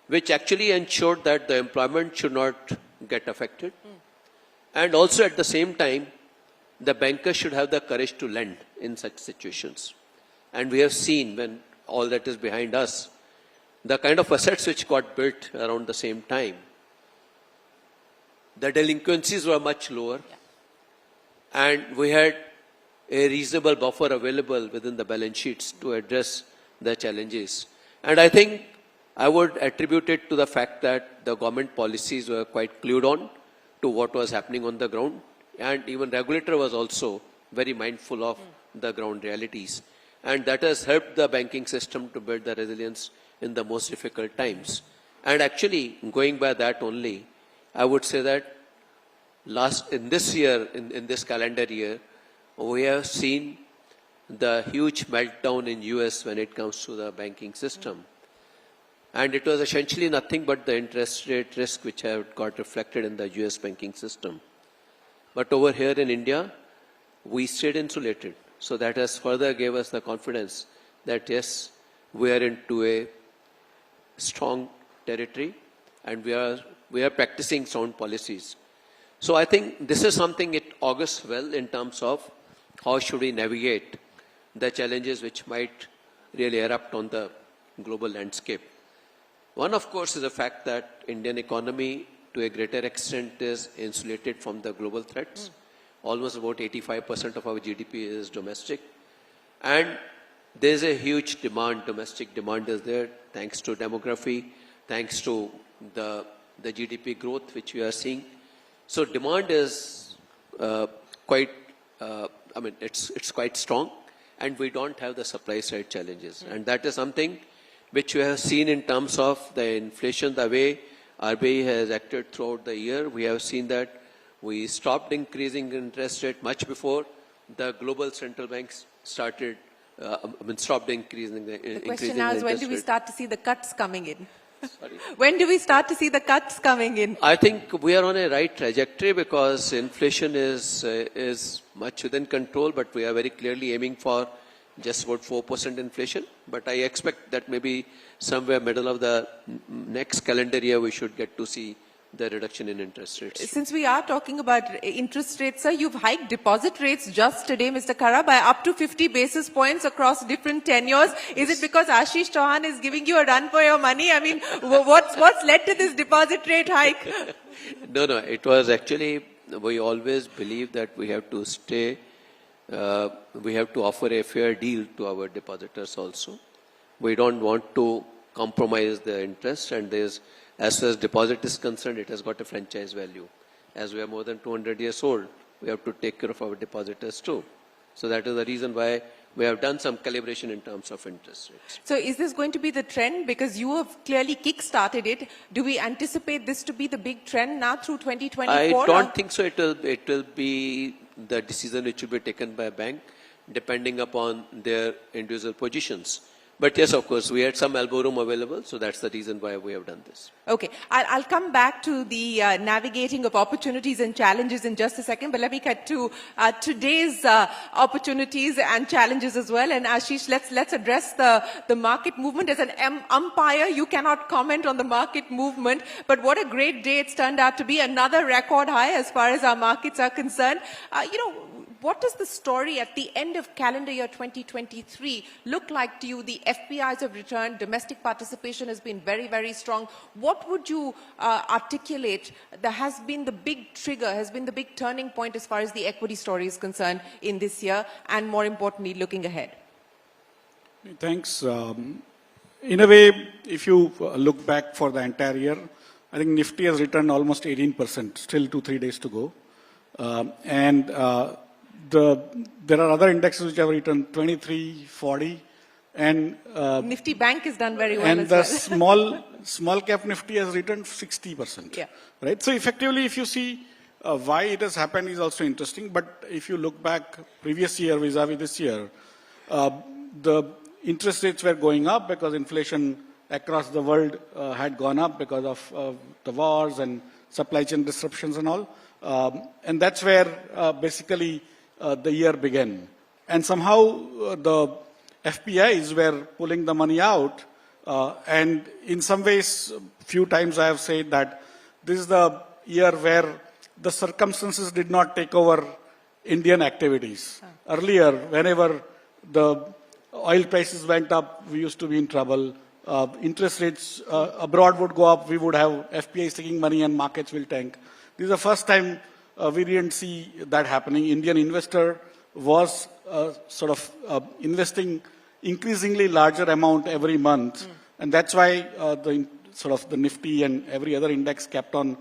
which actually ensured that the employment should not get affected. And also at the same time, the bankers should have the courage to lend in such situations. And we have seen when all that is behind us, the kind of assets which got built around the same time. The delinquencies were much lower, and we had a reasonable buffer available within the balance sheets to address the challenges. And I think I would attribute it to the fact that the government policies were quite clued on to what was happening on the ground, and even regulator was also very mindful of the ground realities. And that has helped the banking system to build the resilience in the most difficult times. And actually, going by that only, I would say that in this year, in this calendar year, we have seen the huge meltdown in US when it comes to the banking system. And it was essentially nothing but the interest rate risk which have got reflected in the US banking system. But over here in India, we stayed insulated. So that has further gave us the confidence that yes, we are into a strong territory and we are practicing sound policies. So I think this is something it augurs well in terms of how should we navigate the challenges which might really erupt on the global landscape. One, of course, is the fact that Indian economy to a greater extent is insulated from the global threats. Almost about 85% of our GDP is domestic. And there's a huge demand, domestic demand is there, thanks to demography, thanks to the GDP growth which we are seeing. So demand is quite, it's quite strong, and we don't have the supply side challenges. And that is something which we have seen in terms of the inflation, the way RBI has acted throughout the year. We have seen that we stopped increasing interest rate much before the global central banks started, stopped increasing the interest rate. The question now is, when do we start to see the cuts coming in? Sorry? When do we start to see the cuts coming in? I think we are on a right trajectory because inflation is much within control, but we are very clearly aiming for just about 4% inflation. But I expect that maybe somewhere middle of the next calendar year, we should get to see the reduction in interest rates. Since we are talking about interest rates, sir, you've hiked deposit rates just today, Mr. Khara, by up to 50 basis points across different tenures. Is it because Ashish Chauhan is giving you a run for your money? I mean, what's led to this deposit rate hike? No, it was actually, we always believe that we have to stay, we have to offer a fair deal to our depositors also. We don't want to compromise the interest, and as far as deposit is concerned, it has got a franchise value. As we are more than 200 years old, we have to take care of our depositors too. So that is the reason why we have done some calibration in terms of interest rates. So is this going to be the trend? Because you have clearly kick-started it. Do we anticipate this to be the big trend now through 2024? I don't think so. It will be the decision which will be taken by a bank, depending upon their individual positions. But yes, of course, we had some elbow room available, so that's the reason why we have done this. Okay, I'll come back to the navigating of opportunities and challenges in just a second, but let me cut to today's opportunities and challenges as well. And Ashish, let's address the market movement. As an umpire, you cannot comment on the market movement, but what a great day it's turned out to be. Another record high as far as our markets are concerned. What does the story at the end of calendar year 2023 look like to you? The FPIs have returned, domestic participation has been very, very strong. What would you articulate that has been the big trigger, has been the big turning point as far as the equity story is concerned in this year, and more importantly, looking ahead? Thanks. In a way, if you look back for the entire year, I think Nifty has returned almost 18%, still 2-3 days to go. There are other indexes which have returned 23, 40, and Nifty Bank has done very well. And as the well. small cap Nifty has returned 60%. Yeah. Right. So effectively, if you see why it has happened is also interesting. But if you look back previous year vis-a-vis this year, the interest rates were going up because inflation across the world had gone up because of the wars and supply chain disruptions and all. And that's where basically the year began. And somehow the FPIs were pulling the money out. And in some ways, few times I have said that this is the year where the circumstances did not take over Indian activities. Earlier, whenever the oil prices went up, we used to be in trouble. Interest rates abroad would go up, we would have FPIs taking money and markets will tank. This is the first time we didn't see that happening. Indian investor was sort of investing increasingly larger amount every month. And that's why the Nifty and every other index kept on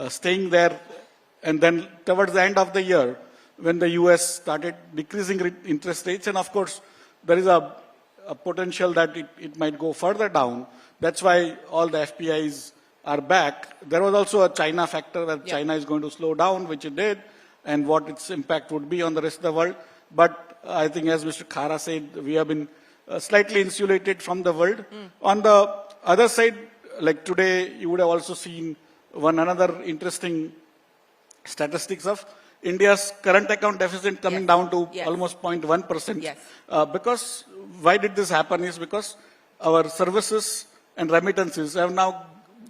staying there. And then towards the end of the year, when the US started decreasing interest rates, and of course, there is a potential that it might go further down. That's why all the FPIs are back. There was also a China factor where China is going to slow down, which it did, and what its impact would be on the rest of the world. But I think, as Mr. Khara said, we have been slightly insulated from the world. On the other side, like today, you would have also seen another interesting statistics of India's current account deficit coming down to almost 0.1%. Yes. Because why did this happen is because our services and remittances have now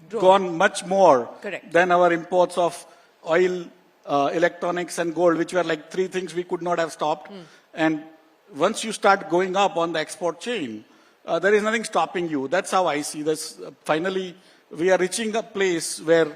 gone much more than our imports of oil, electronics and gold, which were like three things we could not have stopped. And once you start going up on the export chain, there is nothing stopping you. That's how I see this. Finally, we are reaching a place where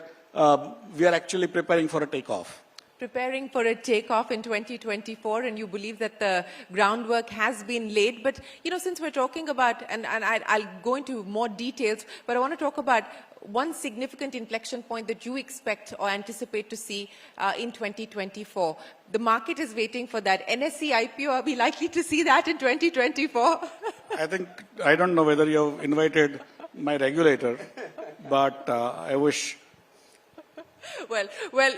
we are actually preparing for a takeoff. Preparing for a takeoff in 2024, and you believe that the groundwork has been laid. But, since we're talking about, and I'll go into more details, but I want to talk about one significant inflection point that you expect or anticipate to see in 2024. The market is waiting for that. NSE IPO, are we likely to see that in 2024? I don't know whether you have invited my regulator, but I wish. Well,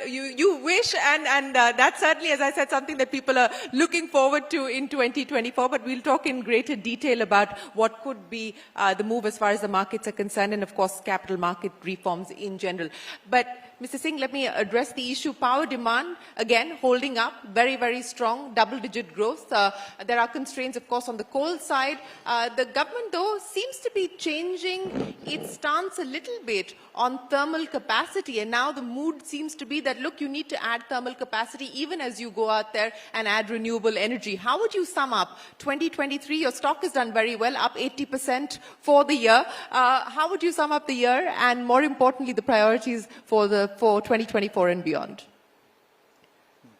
you wish, and that's certainly, as I said, something that people are looking forward to in 2024, but we'll talk in greater detail about what could be the move as far as the markets are concerned, and of course, capital market reforms in general. But Mr. Singh, let me address the issue. Power demand, again, holding up, very, very strong, double-digit growth. There are constraints, of course, on the coal side. The government, though, seems to be changing its stance a little bit on thermal capacity. And now the mood seems to be that, look, you need to add thermal capacity even as you go out there and add renewable energy. How would you sum up 2023? Your stock has done very well, up 80% for the year. How would you sum up the year, and more importantly, the priorities for 2024 and beyond?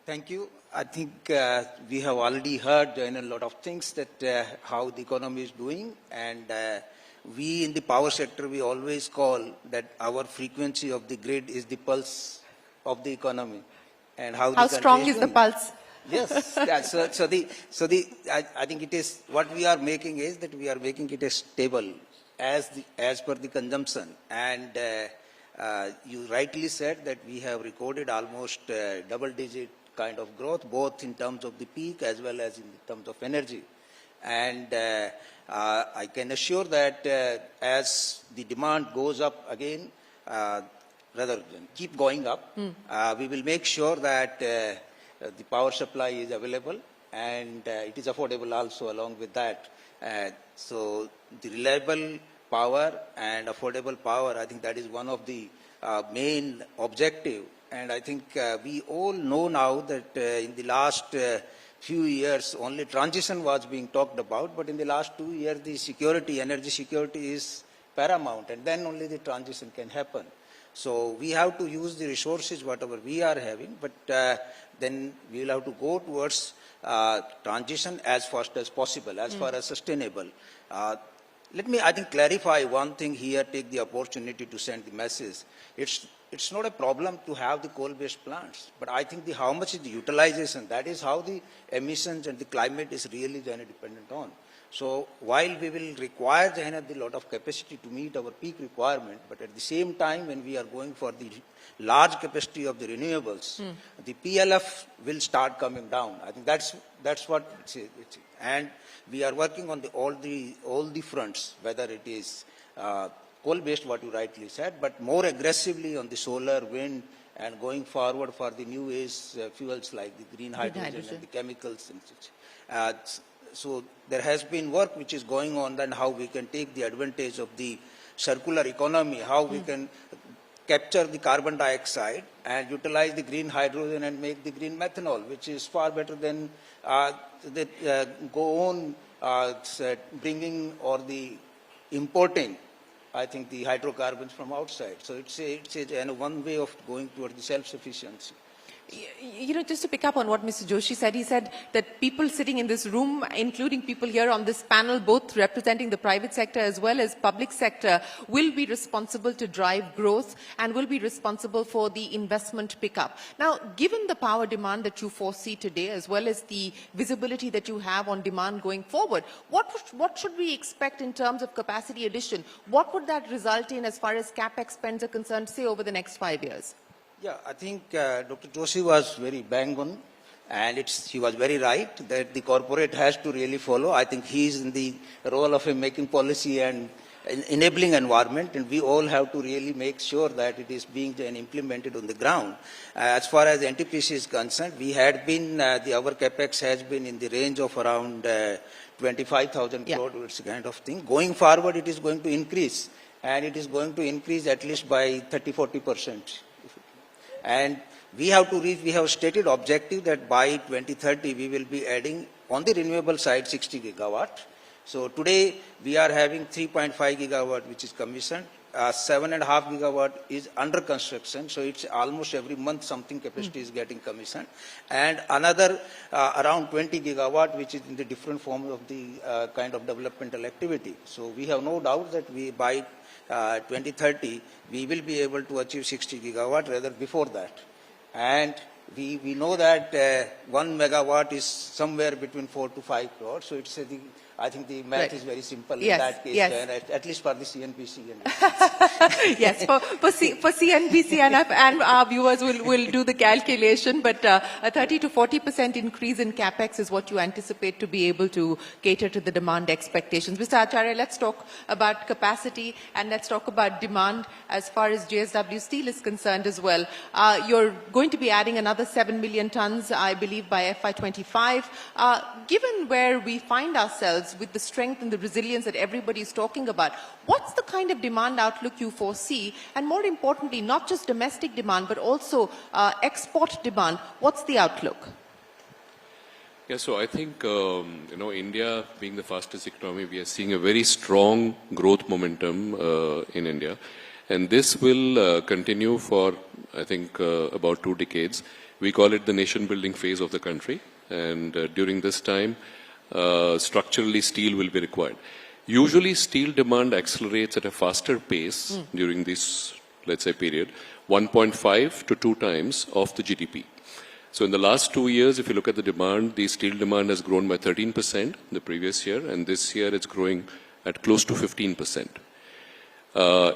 Thank you. I think we have already heard a lot of things that how the economy is doing, and we in the power sector, we always call that our frequency of the grid is the pulse of the economy, and how strong is the pulse? Yes. I think it is what we are making is that we are making it stable as per the consumption, and you rightly said that we have recorded almost double-digit kind of growth, both in terms of the peak as well as in terms of energy. And I can assure that as the demand goes up again, rather than keep going up, we will make sure that the power supply is available and it is affordable also along with that. So the reliable power and affordable power, I think that is one of the main objective. And I think we all know now that in the last few years only transition was being talked about, but in the last 2 years the security, energy security is paramount, and then only the transition can happen. So we have to use the resources whatever we are having, but then we will have to go towards transition as fast as possible, as far as sustainable. Let me, I think, clarify one thing here, take the opportunity to send the message. It's not a problem to have the coal-based plants, but I think how much is the utilization, that is how the emissions and the climate is really dependent on. So while we will require a lot of capacity to meet our peak requirement, but at the same time when we are going for the large capacity of the renewables, the PLF will start coming down. I think that's what it's. And we are working on all the fronts, whether it is coal-based, what you rightly said, but more aggressively on the solar, wind, and going forward for the new age fuels like the green hydrogen and the chemicals and such. So there has been work which is going on then how we can take the advantage of the circular economy, how we can capture the carbon dioxide and utilize the green hydrogen and make the green methanol, which is far better than go on bringing or the importing, I think, the hydrocarbons from outside. So it's one way of going towards the self-sufficiency. You know, just to pick up on what Mr. Joshi said, he said that people sitting in this room, including people here on this panel, both representing the private sector as well as public sector, will be responsible to drive growth and will be responsible for the investment pickup. Now, given the power demand that you foresee today, as well as the visibility that you have on demand going forward, what should we expect in terms of capacity addition? What would that result in as far as CapEx spends are concerned, say, over the next 5 years? Yeah, I think Dr. Joshi was very bang on, and he was very right that the corporate has to really follow. I think he is in the role of making policy and enabling environment, and we all have to really make sure that it is being implemented on the ground. As far as NTPC is concerned, we had been, our capex has been in the range of around 25,000 crore, it's kind of thing. Going forward, it is going to increase, and it is going to increase at least by 30-40%. And we have to reach, we have stated objective that by 2030 we will be adding on the renewable side 60 gigawatt. So today we are having 3.5 gigawatt which is commissioned, 7.5 gigawatt is under construction. So it's almost every month something capacity is getting commissioned, and another around 20 gigawatt which is in the different forms of the kind of developmental activity. So we have no doubt that we by 2030, we will be able to achieve 60 gigawatt rather before that. And we know that 1 megawatt is somewhere between 4 to 5 crores. So it's I think the math is very simple in that case, at least for the CNBC. Yes, for CNBC and our viewers will do the calculation, but a 30 to 40% increase in capex is what you anticipate to be able to cater to the demand expectations. Mr. Acharya, let's talk about capacity and let's talk about demand as far as JSW Steel is concerned as well. You're going to be adding another 7 million tons, I believe, by FY25. Given where we find ourselves with the strength and the resilience that everybody is talking about, what's the kind of demand outlook you foresee? And more importantly, not just domestic demand, but also export demand. What's the outlook? Yeah, so I think, India being the fastest economy, we are seeing a very strong growth momentum in India. And this will continue for, I think, about 2 decades. We call it the nation-building phase of the country. And during this time, structurally steel will be required. Usually steel demand accelerates at a faster pace during this, let's say, period, 1.5 to 2 times of the GDP. So in the last 2 years, if you look at the demand, the steel demand has grown by 13% the previous year, and this year it's growing at close to 15%.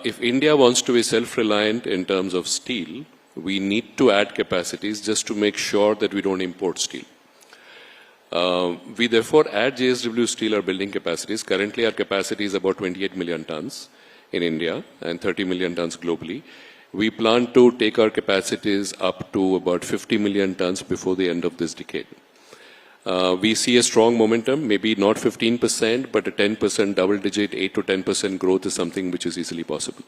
If India wants to be self-reliant in terms of steel, we need to add capacities just to make sure that we don't import steel. We therefore at JSW Steel are building capacities. Currently our capacity is about 28 million tons in India and 30 million tons globally. We plan to take our capacities up to about 50 million tons before the end of this decade. We see a strong momentum, maybe not 15%, but a 10% double-digit, 8 to 10% growth is something which is easily possible.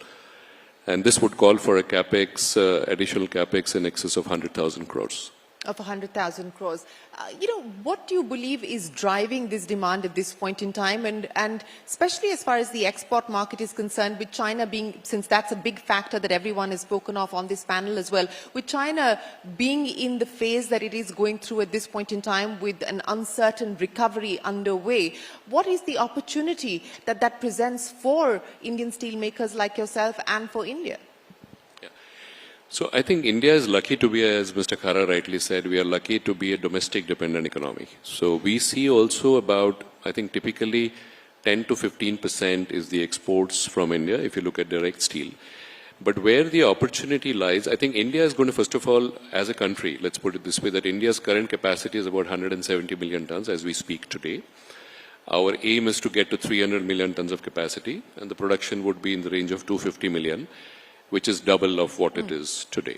And this would call for a capex, additional capex in excess of 100,000 crores. Of 100,000 crores. What do you believe is driving this demand at this point in time? And especially as far as the export market is concerned, with China being, since that's a big factor that everyone has spoken of on this panel as well, with China being in the phase that it is going through at this point in time with an uncertain recovery underway, what is the opportunity that presents for Indian steelmakers like yourself and for India? So I think India is lucky to be, as Mr. Khara rightly said, we are lucky to be a domestic dependent economy. So we see also about, I think typically 10 to 15% is the exports from India if you look at direct steel. But where the opportunity lies, I think India is going to, first of all, as a country, let's put it this way, that India's current capacity is about 170 million tons as we speak today. Our aim is to get to 300 million tons of capacity, and the production would be in the range of 250 million. Which is double of what it is today.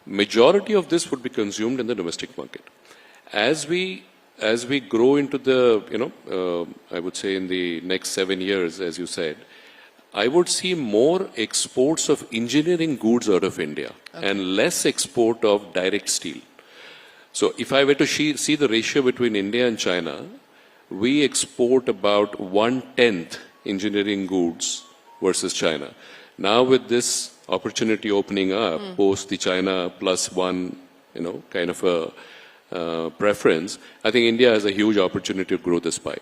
Majority of this would be consumed in the domestic market. As we grow into the, I would say in the next 7 years, as you said, I would see more exports of engineering goods out of India and less export of direct steel. So if I were to see the ratio between India and China, we export about 1/10 engineering goods versus China. Now with this opportunity opening up, post the China +1, kind of a preference, I think India has a huge opportunity to grow this pie.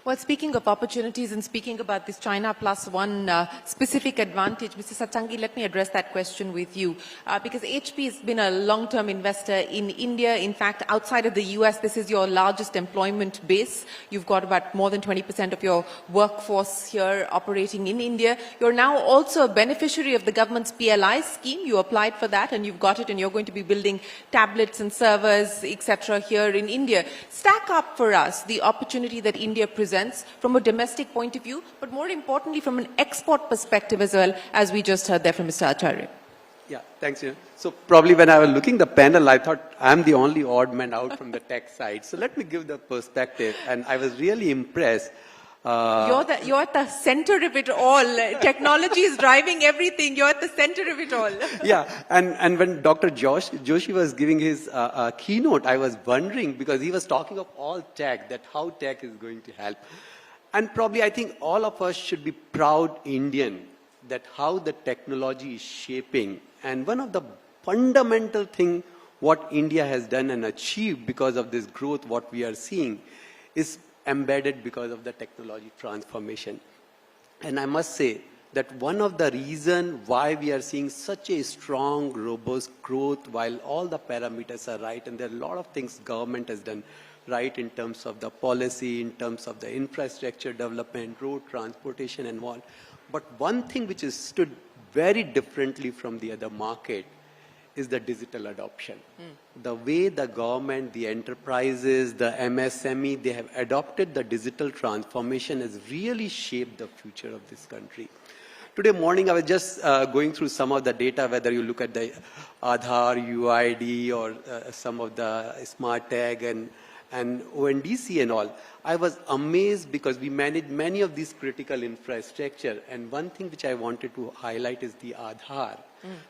Well, speaking of opportunities and speaking about this China +1 specific advantage, Mr. Satyangi, let me address that question with you. Because HP has been a long-term investor in India. In fact, outside of the US, this is your largest employment base. You've got about more than 20% of your workforce here operating in India. You're now also a beneficiary of the government's PLI scheme. You applied for that and you've got it, and you're going to be building tablets and servers, etc. here in India. Stack up for us the opportunity that India presents from a domestic point of view, but more importantly from an export perspective as well, as we just heard there from Mr. Acharya. Yeah, thanks. So probably when I was looking the panel, I thought I'm the only odd man out from the tech side. So let me give the perspective, and I was really impressed. You're at the center of it all. Technology is driving everything. You're at the center of it all. Yeah, and when Dr. Joshi was giving his keynote, I was wondering, because he was talking of all tech, that how tech is going to help. And probably I think all of us should be proud Indian that how the technology is shaping. And one of the fundamental thing what India has done and achieved because of this growth, what we are seeing, is embedded because of the technology transformation. And I must say that one of the reasons why we are seeing such a strong, robust growth, while all the parameters are right, and there are a lot of things government has done right in terms of the policy, in terms of the infrastructure development, road transportation and all. But one thing which is stood very differently from the other market is the digital adoption. The way the government, the enterprises, the MSME, they have adopted the digital transformation has really shaped the future of this country. Today morning, I was just going through some of the data, whether you look at the Aadhaar, UID, or some of the Smart Tag and ONDC and all. I was amazed because we manage many of these critical infrastructure. And one thing which I wanted to highlight is the Aadhaar.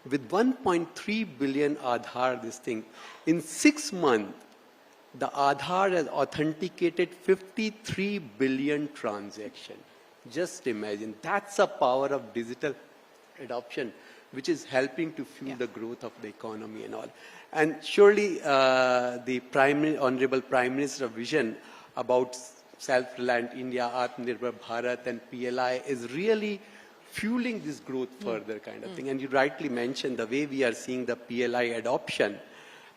With 1.3 billion Aadhaar, this thing, in 6 months, the Aadhaar has authenticated 53 billion transactions. Just imagine, that's the power of digital adoption, which is helping to fuel the growth of the economy and all. And surely the Honorable Prime Minister's vision about self-reliant India, Atmanirbhar Bharat and PLI is really fueling this growth further kind of thing. And you rightly mentioned the way we are seeing the PLI adoption,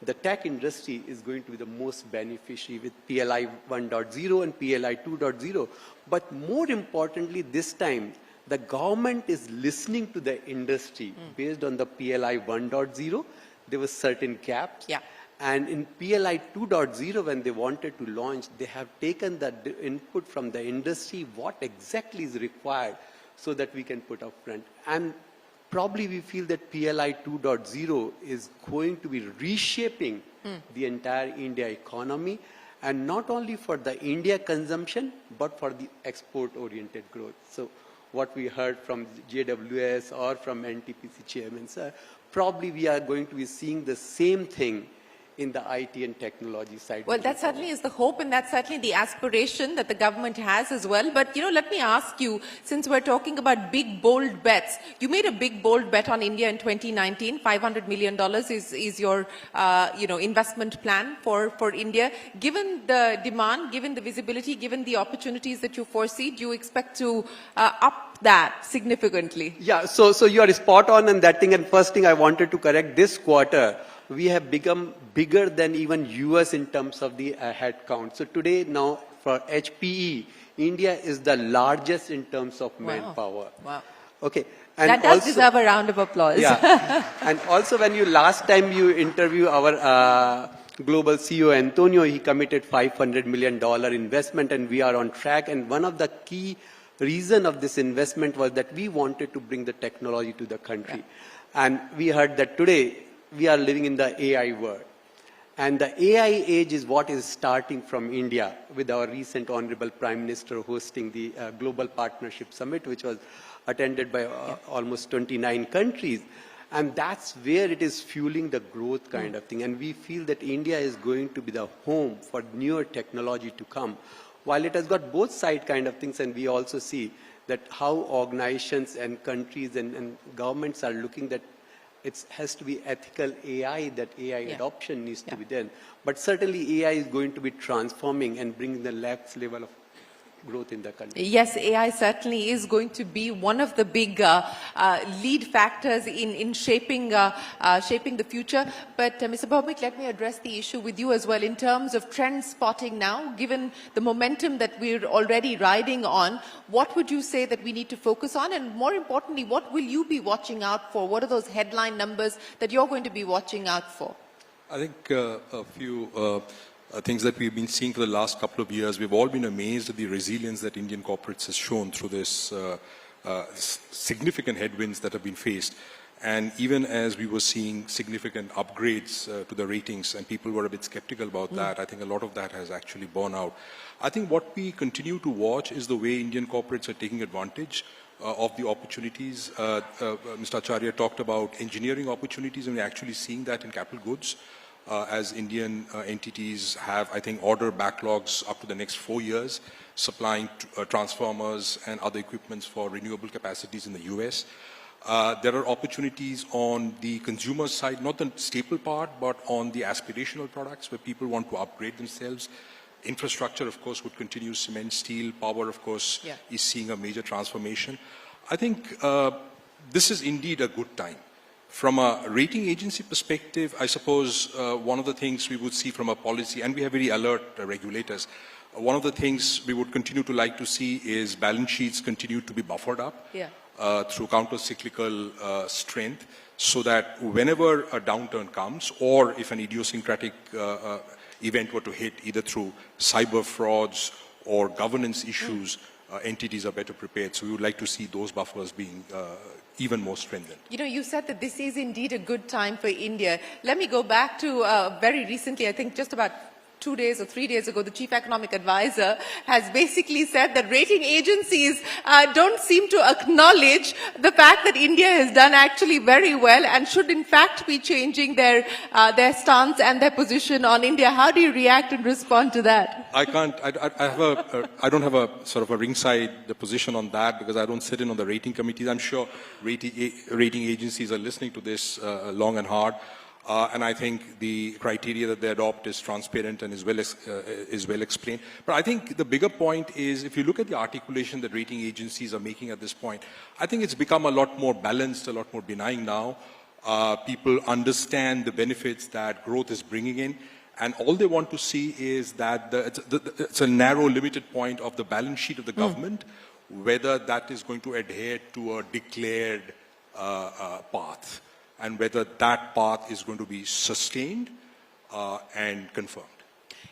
the tech industry is going to be the most beneficiary with PLI 1.0 and PLI 2.0. But more importantly, this time, the government is listening to the industry based on the PLI 1.0. There were certain gaps. Yeah. And in PLI 2.0, when they wanted to launch, they have taken the input from the industry, what exactly is required so that we can put up front. And probably we feel that PLI 2.0 is going to be reshaping the entire India economy, and not only for the India consumption, but for the export-oriented growth. So what we heard from JWS or from NTPC chairman, sir, probably we are going to be seeing the same thing in the IT and technology side. Well, that certainly is the hope, and that's certainly the aspiration that the government has as well. But, you know, let me ask you, since we're talking about big, bold bets, you made a big, bold bet on India in 2019. $500 million is your, investment plan for India. Given the demand, given the visibility, given the opportunities that you foresee, do you expect to up that significantly? Yeah, so you are spot on in that thing. And first thing I wanted to correct, this quarter, we have become bigger than even US in terms of the head count. So today, now for HPE, India is the largest in terms of manpower. Wow. Okay. And that does deserve a round of applause. Yeah. And also when last time you interview our global CEO, Antonio, he committed $500 million investment, and we are on track. And one of the key reason of this investment was that we wanted to bring the technology to the country. Yeah. And we heard that today, we are living in the AI world. And the AI age is what is starting from India, with our recent Honorable Prime Minister hosting the Global Partnership Summit, which was attended by almost 29 countries. And that's where it is fueling the growth kind of thing. And we feel that India is going to be the home for newer technology to come. While it has got both side kind of things, and we also see that how organizations and countries and governments are looking that it has to be ethical AI, that AI adoption needs to be done. But certainly AI is going to be transforming and bringing the next level of growth in the country. Yes, AI certainly is going to be one of the big lead factors in shaping the future. But Mr. Bhaumik, let me address the issue with you as well in terms of trend spotting now. Given the momentum that we're already riding on, what would you say that we need to focus on? And more importantly, what will you be watching out for? What are those headline numbers that you're going to be watching out for? I think a few things that we've been seeing for the last couple of years. We've all been amazed at the resilience that Indian corporates has shown through this significant headwinds that have been faced. And even as we were seeing significant upgrades to the ratings, and people were a bit skeptical about that, I think a lot of that has actually borne out. I think what we continue to watch is the way Indian corporates are taking advantage of the opportunities. Mr. Acharya talked about engineering opportunities, and we're actually seeing that in capital goods. As Indian entities have, I think, order backlogs up to the next 4 years, supplying transformers and other equipments for renewable capacities in the US. There are opportunities on the consumer side, not the staple part, but on the aspirational products where people want to upgrade themselves. Infrastructure, of course, would continue. Cement, steel, power, of course, is seeing a major transformation. I think this is indeed a good time. From a rating agency perspective, I suppose one of the things we would see from a policy, and we have very alert regulators, one of the things we would continue to like to see is balance sheets continue to be buffered up through counter-cyclical strength, so that whenever a downturn comes, or if an idiosyncratic event were to hit, either through cyber frauds or governance issues, entities are better prepared. So we would like to see those buffers being even more strengthened. You know, you said that this is indeed a good time for India. Let me go back to very recently, I think just about 2 days or 3 days ago, the chief economic advisor has basically said that rating agencies don't seem to acknowledge the fact that India has done actually very well and should in fact be changing their stance and their position on India. How do you react and respond to that? I don't have a sort of a ringside position on that, because I don't sit in on the rating committees. I'm sure rating agencies are listening to this long and hard. And I think the criteria that they adopt is transparent and is well explained. But I think the bigger point is, if you look at the articulation that rating agencies are making at this point, I think it's become a lot more balanced, a lot more benign now. People understand the benefits that growth is bringing in, and all they want to see is that it's a narrow, limited point of the balance sheet of the government, whether that is going to adhere to a declared path, and whether that path is going to be sustained, and confirmed.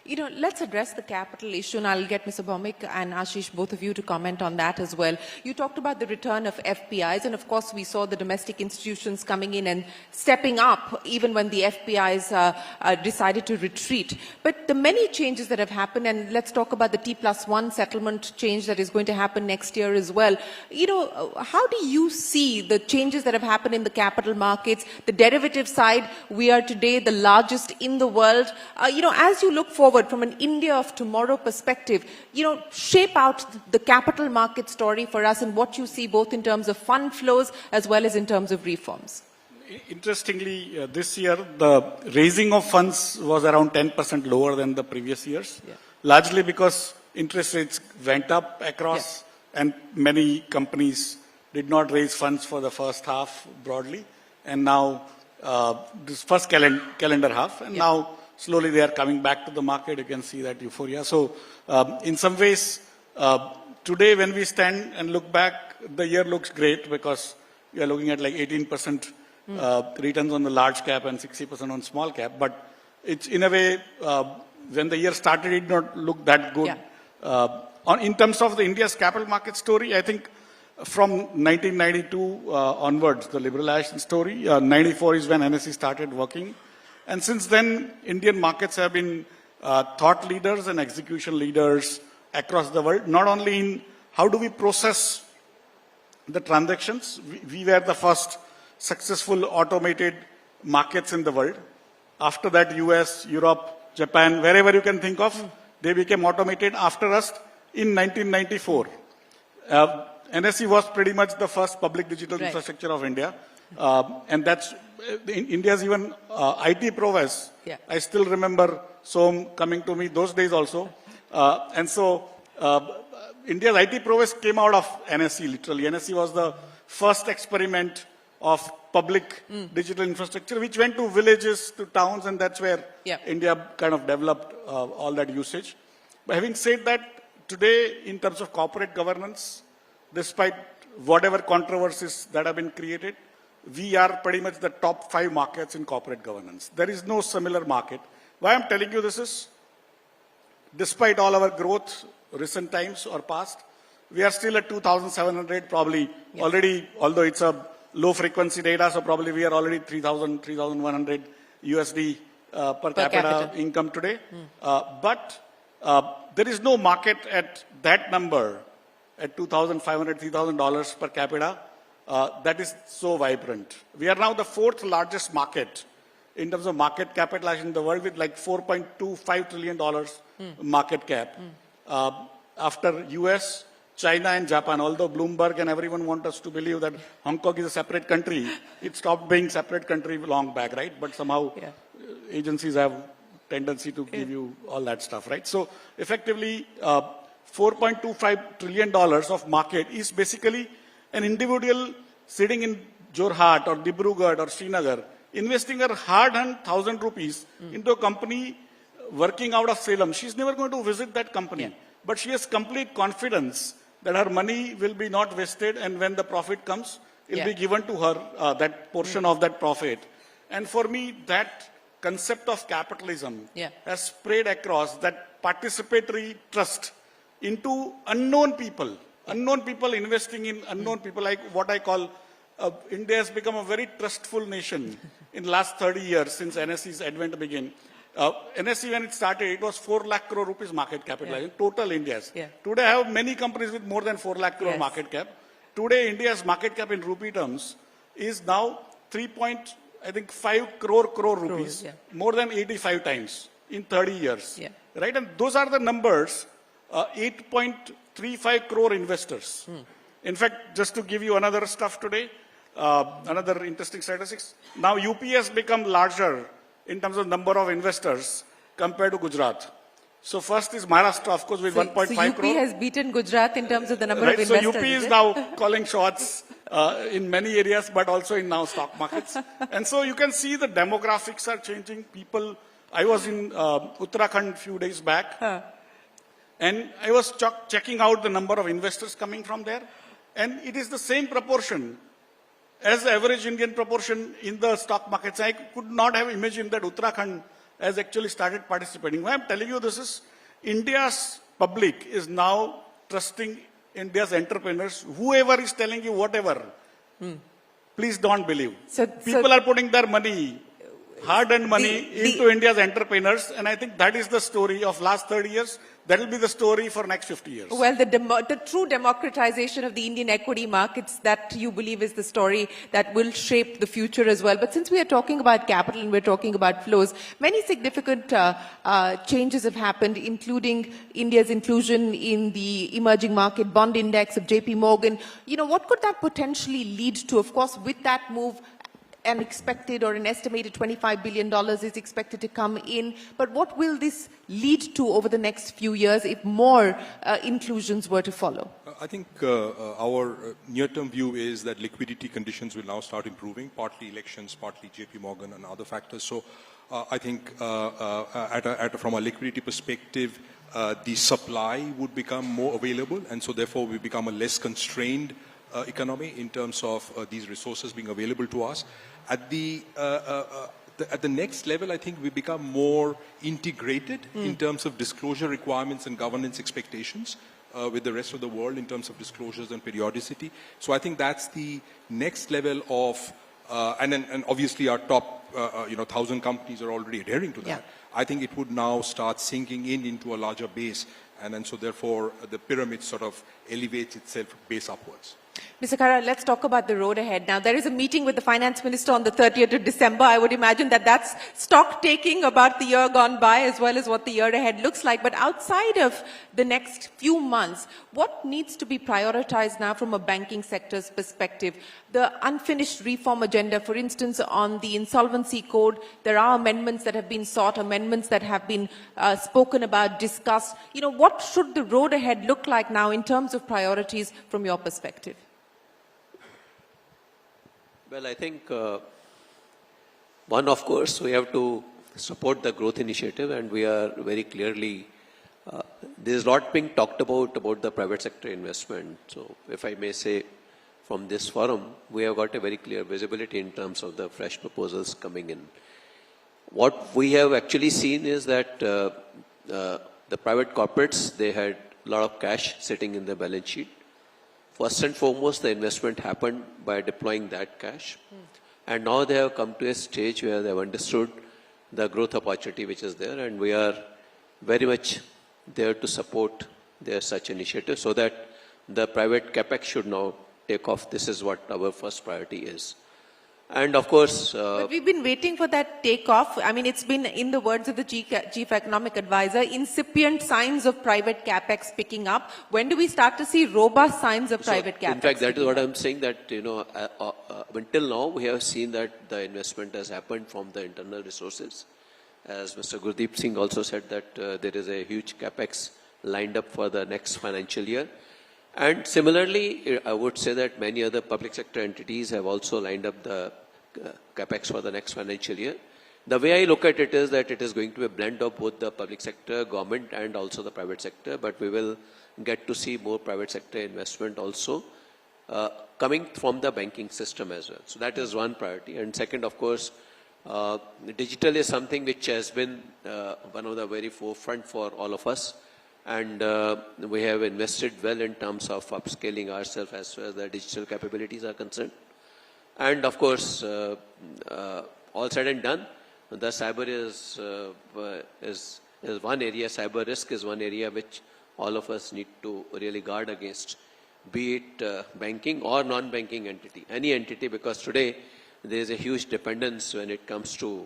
You know, let's address the capital issue, and I'll get Mr. Bhaumik and Ashish, both of you, to comment on that as well. You talked about the return of FPIs, and of course we saw the domestic institutions coming in and stepping up even when the FPIs decided to retreat. But the many changes that have happened, and let's talk about the T+1 settlement change that is going to happen next year as well. You know, how do you see the changes that have happened in the capital markets, the derivative side? We are today the largest in the world. You know, as you look forward from an India of tomorrow perspective, you know, shape out the capital market story for us and what you see both in terms of fund flows as well as in terms of reforms. Interestingly, this year, the raising of funds was around 10% lower than the previous years, largely because interest rates went up across and many companies did not raise funds for the first half broadly. And now, this first calendar half, and now slowly they are coming back to the market. You can see that euphoria. So in some ways, today when we stand and look back, the year looks great because we are looking at like 18% returns on the large cap and 60% on small cap. But it's in a way, when the year started, it did not look that good. In terms of the India's capital market story, I think from 1992 onwards, the liberalization story, 94 is when NSE started working. And since then, Indian markets have been thought leaders and execution leaders across the world, not only in how do we process the transactions. We were the first successful automated markets in the world. After that, US, Europe, Japan, wherever you can think of, they became automated after us in 1994. NSE was pretty much the first public digital infrastructure of India. And that's India's even IT prowess. I still remember Som coming to me those days also. And so India's IT prowess came out of NSE, literally. NSE was the first experiment of public digital infrastructure, which went to villages, to towns, and that's where India kind of developed all that usage. But having said that, today, in terms of corporate governance, despite whatever controversies that have been created, we are pretty much the top 5 markets in corporate governance. There is no similar market. Why I'm telling you this is, despite all our growth, recent times or past, we are still at 2,700 probably already, although it's a low frequency data, so probably we are already 3,000, 3,100 USD per capita income today. But there is no market at that number, at $2,500, $3,000 per capita, that is so vibrant. We are now the 4th largest market in terms of market capitalization in the world, with like $4.25 trillion market cap. After US, China and Japan, although Bloomberg and everyone want us to believe that Hong Kong is a separate country, it stopped being separate country long back, right? But somehow agencies have tendency to give you all that stuff, right? So effectively, $4.25 trillion of market is basically an individual sitting in Jorhat or Dibrugarh or Srinagar, investing her hard-earned 1,000 rupees into a company working out of Salem. She's never going to visit that company, but she has complete confidence that her money will be not wasted, and when the profit comes, it will be given to her, that portion of that profit. And for me, that concept of capitalism has spread across, that participatory trust into unknown people investing in unknown people, like what I call, India has become a very trustful nation in the last 30 years since NSE's advent began. NSE, when it started, it was 4 lakh crore rupees market capitalization, total India's. Today, I have many companies with more than 4 lakh crore market cap. Today, India's market cap in rupee terms is now 3.5 crore rupees, more than 85 times in 30 years. Right? And those are the numbers, 8.35 crore investors. In fact, just to give you another stuff today, another interesting statistics, now UP has become larger in terms of number of investors compared to Gujarat. So first is Maharashtra, of course, with 1.5 crore. So UP has beaten Gujarat in terms of the number of investors. So UP is now calling shots in many areas, but also in now stock markets. And so you can see the demographics are changing. People, I was in Uttarakhand a few days back, and I was checking out the number of investors coming from there. And it is the same proportion as the average Indian proportion in the stock markets. I could not have imagined that Uttarakhand has actually started participating. Why I'm telling you this is, India's public is now trusting India's entrepreneurs. Whoever is telling you whatever, please don't believe. People are putting their money, hard-earned money, into India's entrepreneurs, and I think that is the story of last 30 years. That will be the story for next 50 years. Well, the true democratization of the Indian equity markets, that you believe is the story that will shape the future as well. But since we are talking about capital and we're talking about flows, many significant changes have happened, including India's inclusion in the emerging market bond index of JP Morgan. You know, what could that potentially lead to? Of course, with that move, an expected or an estimated $25 billion is expected to come in. But what will this lead to over the next few years if more inclusions were to follow? I think our near-term view is that liquidity conditions will now start improving, partly elections, partly JP Morgan and other factors. So I think from a liquidity perspective, the supply would become more available, and so therefore we become a less constrained economy in terms of these resources being available to us. At the next level, I think we become more integrated in terms of disclosure requirements and governance expectations with the rest of the world in terms of disclosures and periodicity. So I think that's the next level of, and obviously our top 1,000 companies are already adhering to that. Yeah. I think it would now start sinking into a larger base, and then so therefore the pyramid sort of elevates itself base upwards. Mr. Khara, let's talk about the road ahead. Now, there is a meeting with the finance minister on the 30th of December. I would imagine that that's stock taking about the year gone by as well as what the year ahead looks like. But outside of the next few months, what needs to be prioritized now from a banking sector's perspective? The unfinished reform agenda, for instance, on the insolvency code, there are amendments that have been sought, amendments that have been spoken about, discussed. You know, what should the road ahead look like now in terms of priorities from your perspective? Well, I think one, of course, we have to support the growth initiative, and we are very clearly, there's a lot being talked about the private sector investment. So if I may say, from this forum, we have got a very clear visibility in terms of the fresh proposals coming in. What we have actually seen is that the private corporates, they had a lot of cash sitting in the balance sheet. First and foremost, the investment happened by deploying that cash. And now they have come to a stage where they have understood the growth opportunity which is there, and we are very much there to support their such initiative so that the private capex should now take off. This is what our first priority is. And of course... but we've been waiting for that takeoff. I mean, it's been, in the words of the Chief Economic Advisor, incipient signs of private capex picking up. When do we start to see robust signs of private capex? In fact, that is what I'm saying, that, you know, until now, we have seen that the investment has happened from the internal resources. As Mr. Gurdeep Singh also said that there is a huge capex lined up for the next financial year. And similarly, I would say that many other public sector entities have also lined up the capex for the next financial year. The way I look at it is that it is going to be a blend of both the public sector, government, and also the private sector, but we will get to see more private sector investment also coming from the banking system as well. So that is one priority. And second, of course, digital is something which has been one of the very forefront for all of us. And we have invested well in terms of upscaling ourselves as far as the digital capabilities are concerned. And of course, all said and done, the cyber is one area, cyber risk is one area which all of us need to really guard against, be it banking or non-banking entity, any entity, because today there is a huge dependence when it comes to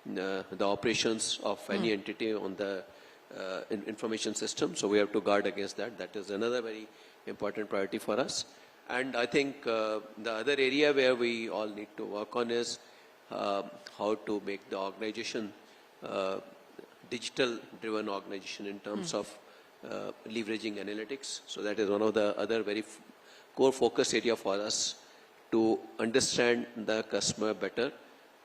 the operations of any entity on the information system. So we have to guard against that. That is another very important priority for us. And I think the other area where we all need to work on is how to make the organization digital-driven organization in terms of leveraging analytics. So that is one of the other very core focus area for us, to understand the customer better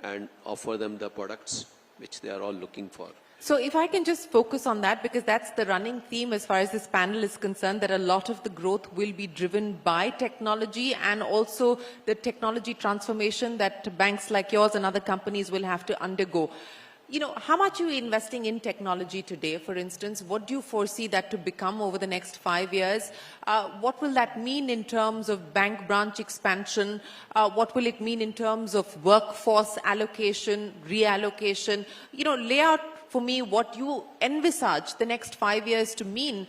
and offer them the products which they are all looking for. So if I can just focus on that, because that's the running theme as far as this panel is concerned, that a lot of the growth will be driven by technology and also the technology transformation that banks like yours and other companies will have to undergo. how much are you investing in technology today, for instance? What do you foresee that to become over the next 5 years? What will that mean in terms of bank branch expansion? What will it mean in terms of workforce allocation, reallocation? Lay out for me what you envisage the next 5 years to mean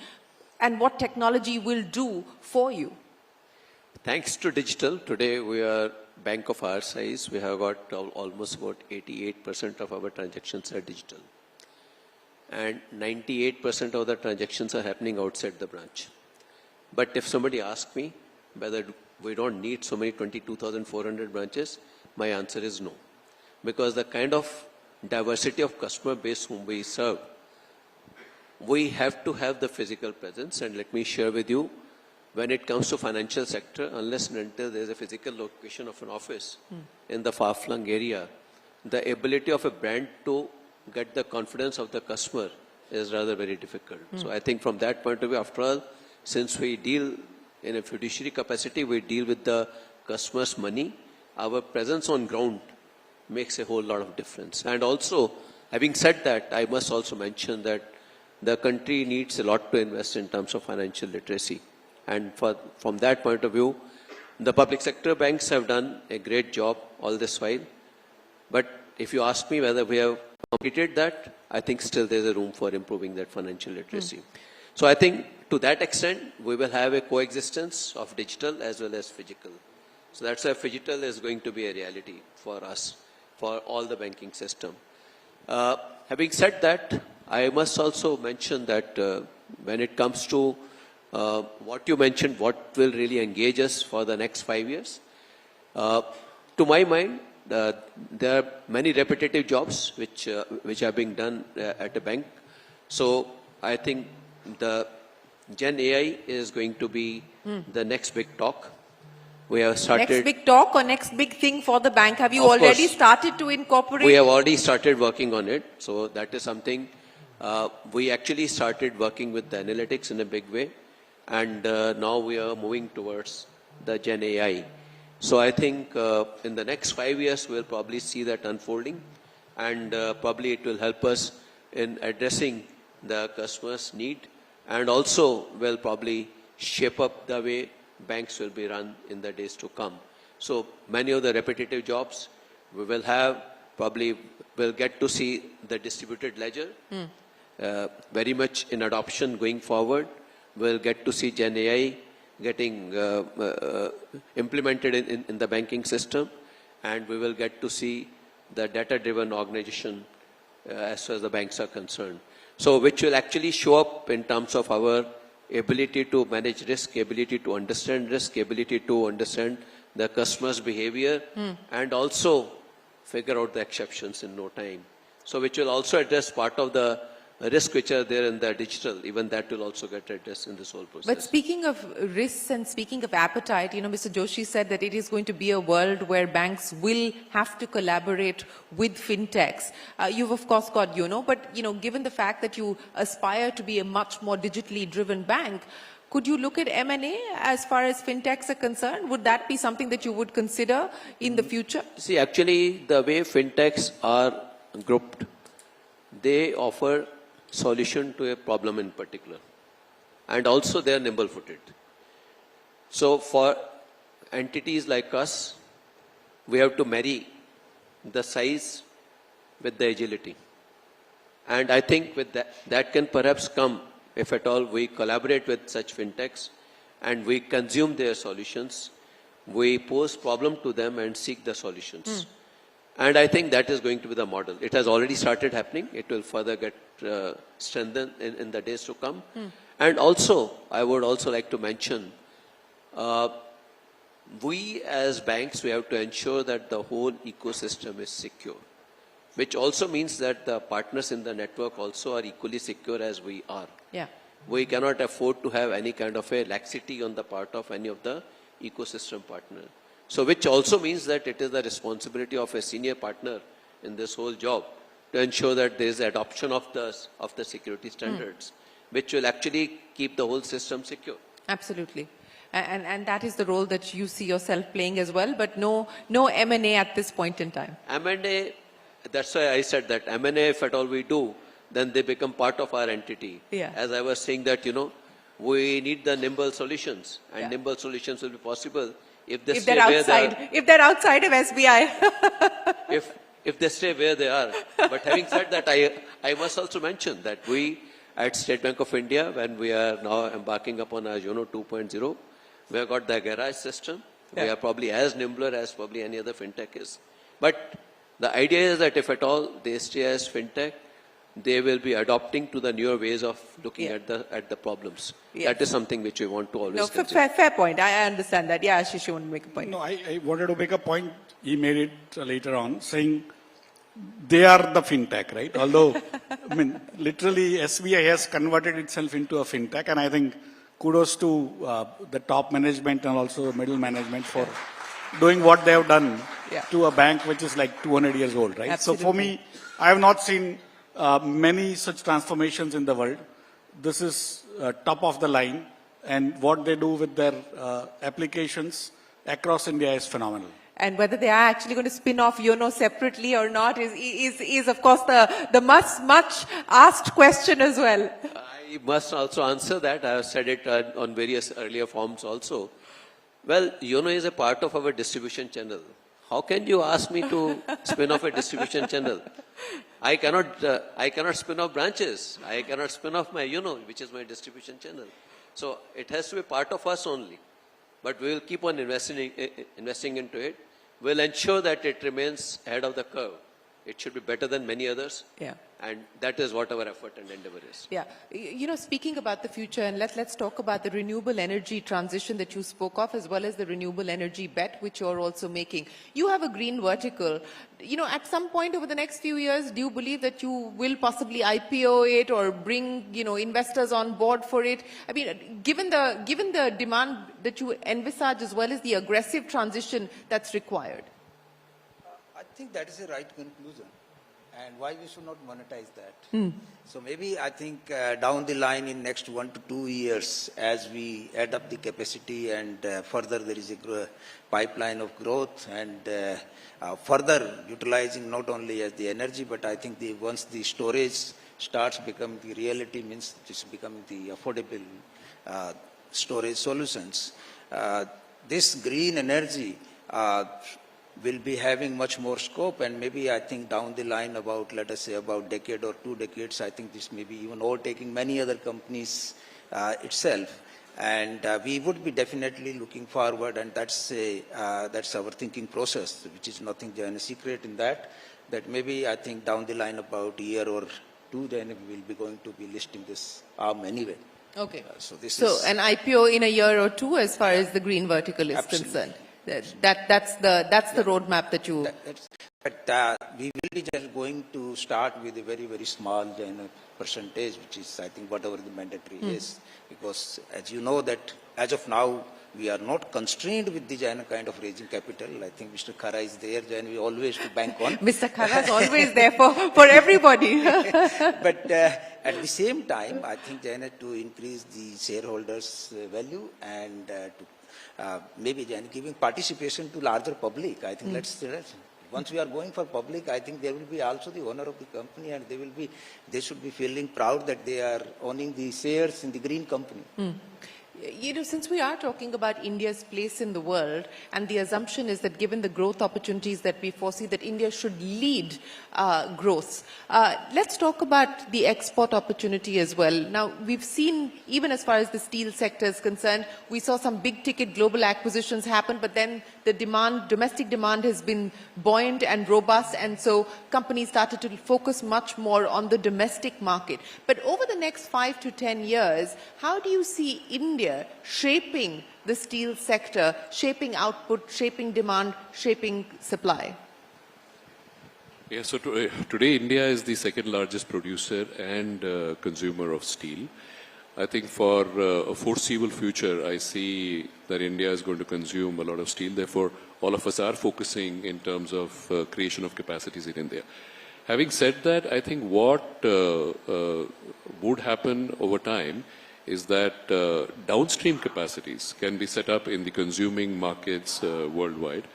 and what technology will do for you. Thanks to digital, today we are bank of our size. We have got almost about 88% of our transactions are digital. And 98% of the transactions are happening outside the branch. But if somebody asks me whether we don't need so many 22,400 branches, my answer is no. Because the kind of diversity of customer base whom we serve, we have to have the physical presence. And let me share with you, when it comes to financial sector, unless and until there is a physical location of an office in the far-flung area, the ability of a brand to get the confidence of the customer is rather very difficult. So I think from that point of view, after all, since we deal in a fiduciary capacity, we deal with the customer's money, our presence on ground makes a whole lot of difference. And also, having said that, I must also mention that the country needs a lot to invest in terms of financial literacy. And from that point of view, the public sector banks have done a great job all this while. But if you ask me whether we have completed that, I think still there's a room for improving that financial literacy. So I think to that extent, we will have a coexistence of digital as well as physical. So that's why phygital is going to be a reality for us, for all the banking system. Having said that, I must also mention that when it comes to what you mentioned, what will really engage us for the next 5 years? To my mind, there are many repetitive jobs which are being done at a bank. So I think the Gen AI is going to be the next big talk. We have started... Next big talk or next big thing for the bank? Have you already started to incorporate? We have already started working on it. So that is something we actually started working with the analytics in a big way. And now we are moving towards the Gen AI. So I think in the next 5 years, we'll probably see that unfolding. And probably it will help us in addressing the customer's need. And also will probably shape up the way banks will be run in the days to come. So many of the repetitive jobs we will have, probably will get to see the distributed ledger very much in adoption going forward. We'll get to see Gen AI getting implemented in the banking system, and we will get to see the data-driven organization as far as the banks are concerned. So which will actually show up in terms of our ability to manage risk, ability to understand risk, ability to understand the customer's behavior, and also figure out the exceptions in no time. So which will also address part of the risk which are there in the digital, even that will also get addressed in this whole process. But speaking of risks and speaking of appetite, Mr. Joshi said that it is going to be a world where banks will have to collaborate with fintechs. You've of course got but given the fact that you aspire to be a much more digitally driven bank, could you look at M&A as far as fintechs are concerned? Would that be something that you would consider in the future? See, actually, the way fintechs are grouped, they offer solution to a problem in particular. And also they are nimble-footed. So for entities like us, we have to marry the size with the agility. And I think with that can perhaps come, if at all we collaborate with such fintechs and we consume their solutions, we pose problem to them and seek the solutions. And I think that is going to be the model. It has already started happening. It will further get strengthened in the days to come. And also, I would also like to mention, we as banks, we have to ensure that the whole ecosystem is secure, which also means that the partners in the network also are equally secure as we are. Yeah. We cannot afford to have any kind of a laxity on the part of any of the ecosystem partners. So which also means that it is the responsibility of a senior partner in this whole job to ensure that there is adoption of the security standards, which will actually keep the whole system secure. Absolutely. And that is the role that you see yourself playing as well, but no M&A at this point in time. M&A, that's why I said that M&A, if at all we do, then they become part of our entity. Yeah. As I was saying that, we need the nimble solutions, and nimble solutions will be possible if they stay where they are. If they're outside of SBI. if they stay where they are. But having said that, I must also mention that we at State Bank of India, when we are now embarking upon our 2.0, we have got the garage system. Yeah. We are probably as nimbler as probably any other fintech is. But the idea is that if at all they stay as fintech, they will be adopting to the newer ways of looking at the problems. That is something which we want to always consider. Fair point. I understand that. Yeah, Ashish, you want to make a point? No, I wanted to make a point. He made it later on, saying they are the fintech, right? Although, I mean, literally SBI has converted itself into a fintech, and I think kudos to the top management and also middle management for doing what they have done to a bank which is like 200 years old, right? Absolutely. So for me, I have not seen many such transformations in the world. This is top of the line, and what they do with their applications across India is phenomenal. And whether they are actually going to spin off YONO separately or not is of course the much asked question as well. I must also answer that. I have said it on various earlier forms also. Well, YONO is a part of our distribution channel. How can you ask me to spin off a distribution channel? I cannot spin off branches. I cannot spin off my YONO, which is my distribution channel. So it has to be part of us only. But we will keep on investing into it. We'll ensure that it remains ahead of the curve. It should be better than many others. Yeah. And that is what our effort and endeavor is. Yeah. Speaking about the future, and let's talk about the renewable energy transition that you spoke of, as well as the renewable energy bet, which you're also making. You have a green vertical. At some point over the next few years, do you believe that you will possibly IPO it or bring, investors on board for it? I mean, given the demand that you envisage, as well as the aggressive transition that's required. I think that is the right conclusion. And why we should not monetize that. So maybe I think down the line in next 1 to 2 years, as we add up the capacity and further there is a pipeline of growth and further utilizing not only as the energy, but I think once the storage starts becoming the reality, means it's becoming the affordable storage solutions. This green energy will be having much more scope, and maybe I think down the line about, let us say, about decade or 2 decades, I think this may be even overtaking many other companies itself. And we would be definitely looking forward, and that's our thinking process, which is nothing secret in that maybe I think down the line about a year or 2, then we will be going to be listing this arm anyway. Okay. So an IPO in a year or 2 as far as the green vertical is concerned. That's the roadmap that you... But we will be just going to start with a very, very small percentage, which is, I think, whatever the mandatory is. Because as you know that as of now, we are not constrained with the kind of raising capital. I think Mr. Khara is there, and we always to bank on. Mr. Khara is always there for everybody. But at the same time, I think to increase the shareholders' value and to maybe giving participation to larger public. I think once we are going for public, I think there will be also the owner of the company, and they should be feeling proud that they are owning the shares in the green company. Since we are talking about India's place in the world, and the assumption is that given the growth opportunities that we foresee, that India should lead growth. Let's talk about the export opportunity as well. Now, we've seen, even as far as the steel sector is concerned, we saw some big ticket global acquisitions happen, but then the domestic demand has been buoyant and robust, and so companies started to focus much more on the domestic market. But over the next 5 to 10 years, how do you see India shaping the steel sector, shaping output, shaping demand, shaping supply? Yeah, so today India is the second largest producer and consumer of steel. I think for a foreseeable future, I see that India is going to consume a lot of steel. Therefore, all of us are focusing in terms of creation of capacities in India. Having said that, I think what would happen over time is that downstream capacities can be set up in the consuming markets worldwide.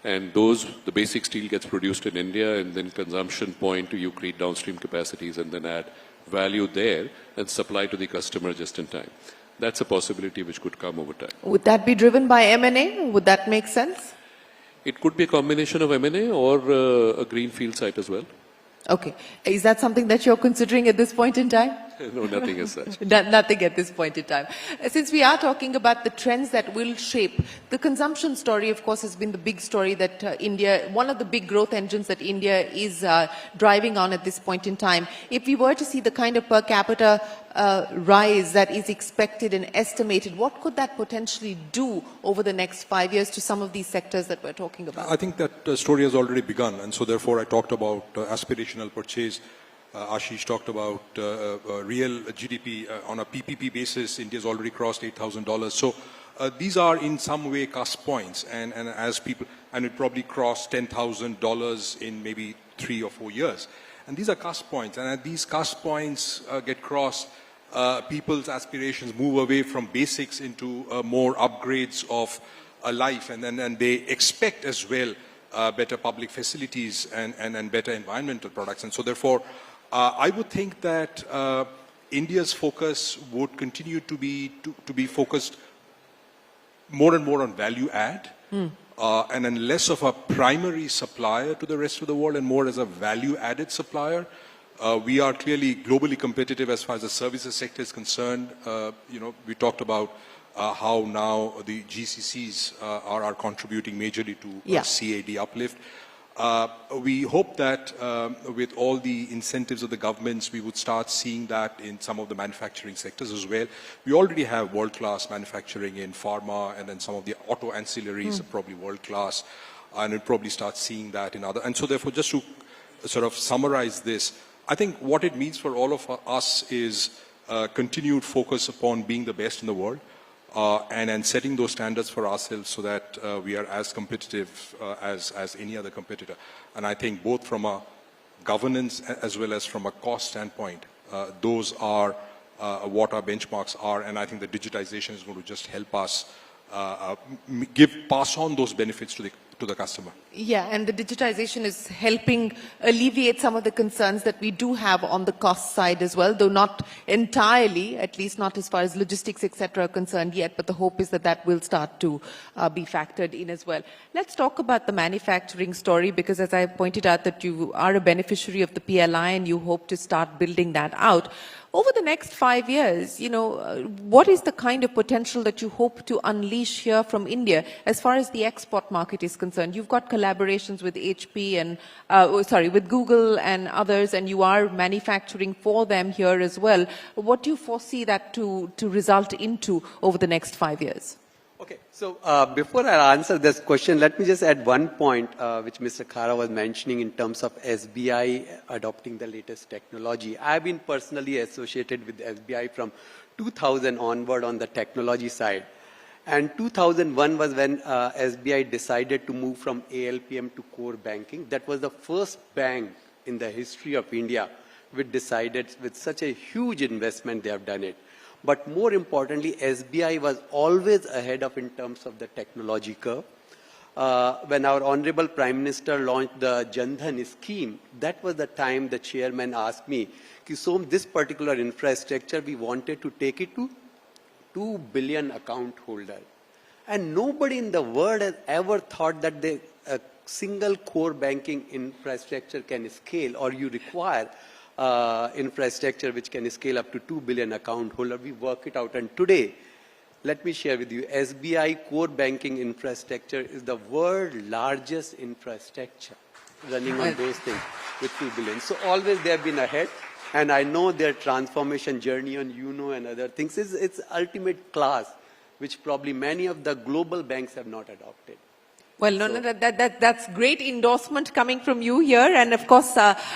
And the basic steel gets produced in India, and then consumption point, you create downstream capacities and then add value there and supply to the customer just in time. That's a possibility which could come over time. Would that be driven by M&A? Would that make sense? It could be a combination of M&A or a greenfield site as well. Okay. Is that something that you're considering at this point in time? No, nothing as such. Nothing at this point in time. Since we are talking about the trends that will shape, the consumption story, of course, has been the big story that India, one of the big growth engines that India is driving on at this point in time. If we were to see the kind of per capita rise that is expected and estimated, what could that potentially do over the next 5 years to some of these sectors that we're talking about? I think that story has already begun, and so therefore I talked about aspirational purchase. Ashish talked about real GDP on a PPP basis. India's already crossed $8,000. So these are in some way cusp points, and as people, and it probably crossed $10,000 in maybe 3 or 4 years. And these are cusp points, and as these cusp points get crossed, people's aspirations move away from basics into more upgrades of a life, and then they expect as well better public facilities and better environmental products. And so therefore, I would think that India's focus would continue to be focused more and more on value add, and then less of a primary supplier to the rest of the world and more as a value added supplier. We are clearly globally competitive as far as the services sector is concerned. We talked about how now the GCCs are contributing majorly to CAD uplift. We hope that with all the incentives of the governments, we would start seeing that in some of the manufacturing sectors as well. We already have world-class manufacturing in pharma, and then some of the auto ancillaries are probably world-class, and we'll probably start seeing that in other. And so therefore, just to sort of summarize this, I think what it means for all of us is continued focus upon being the best in the world, and setting those standards for ourselves so that we are as competitive as any other competitor. And I think both from a governance as well as from a cost standpoint, those are what our benchmarks are. And I think the digitization is going to just help us pass on those benefits to the customer. Yeah, and the digitization is helping alleviate some of the concerns that we do have on the cost side as well, though not entirely, at least not as far as logistics, etc. are concerned yet, but the hope is that that will start to be factored in as well. Let's talk about the manufacturing story, because as I pointed out that you are a beneficiary of the PLI and you hope to start building that out. Over the next 5 years, what is the kind of potential that you hope to unleash here from India as far as the export market is concerned? You've got collaborations with HP and, with Google and others, and you are manufacturing for them here as well. What do you foresee that to result into over the next 5 years? Okay, so before I answer this question, let me just add one point which Mr. Khara was mentioning in terms of SBI adopting the latest technology. I've been personally associated with SBI from 2000 onward on the technology side. And 2001 was when SBI decided to move from ALPM to core banking. That was the first bank in the history of India which decided with such a huge investment they have done it. But more importantly, SBI was always ahead of in terms of the technology curve. When our Honorable Prime Minister launched the Jan Dhan scheme, that was the time the chairman asked me, so this particular infrastructure, we wanted to take it to 2 billion account holder. And nobody in the world has ever thought that a single core banking infrastructure can scale, or you require infrastructure which can scale up to 2 billion account holder. We work it out, and today, let me share with you, SBI core banking infrastructure is the world's largest infrastructure running on those things with 2 billion. So always they have been ahead, and I know their transformation journey on and other things is it's ultimate class, which probably many of the global banks have not adopted. Well, that's great endorsement coming from you here. And of course,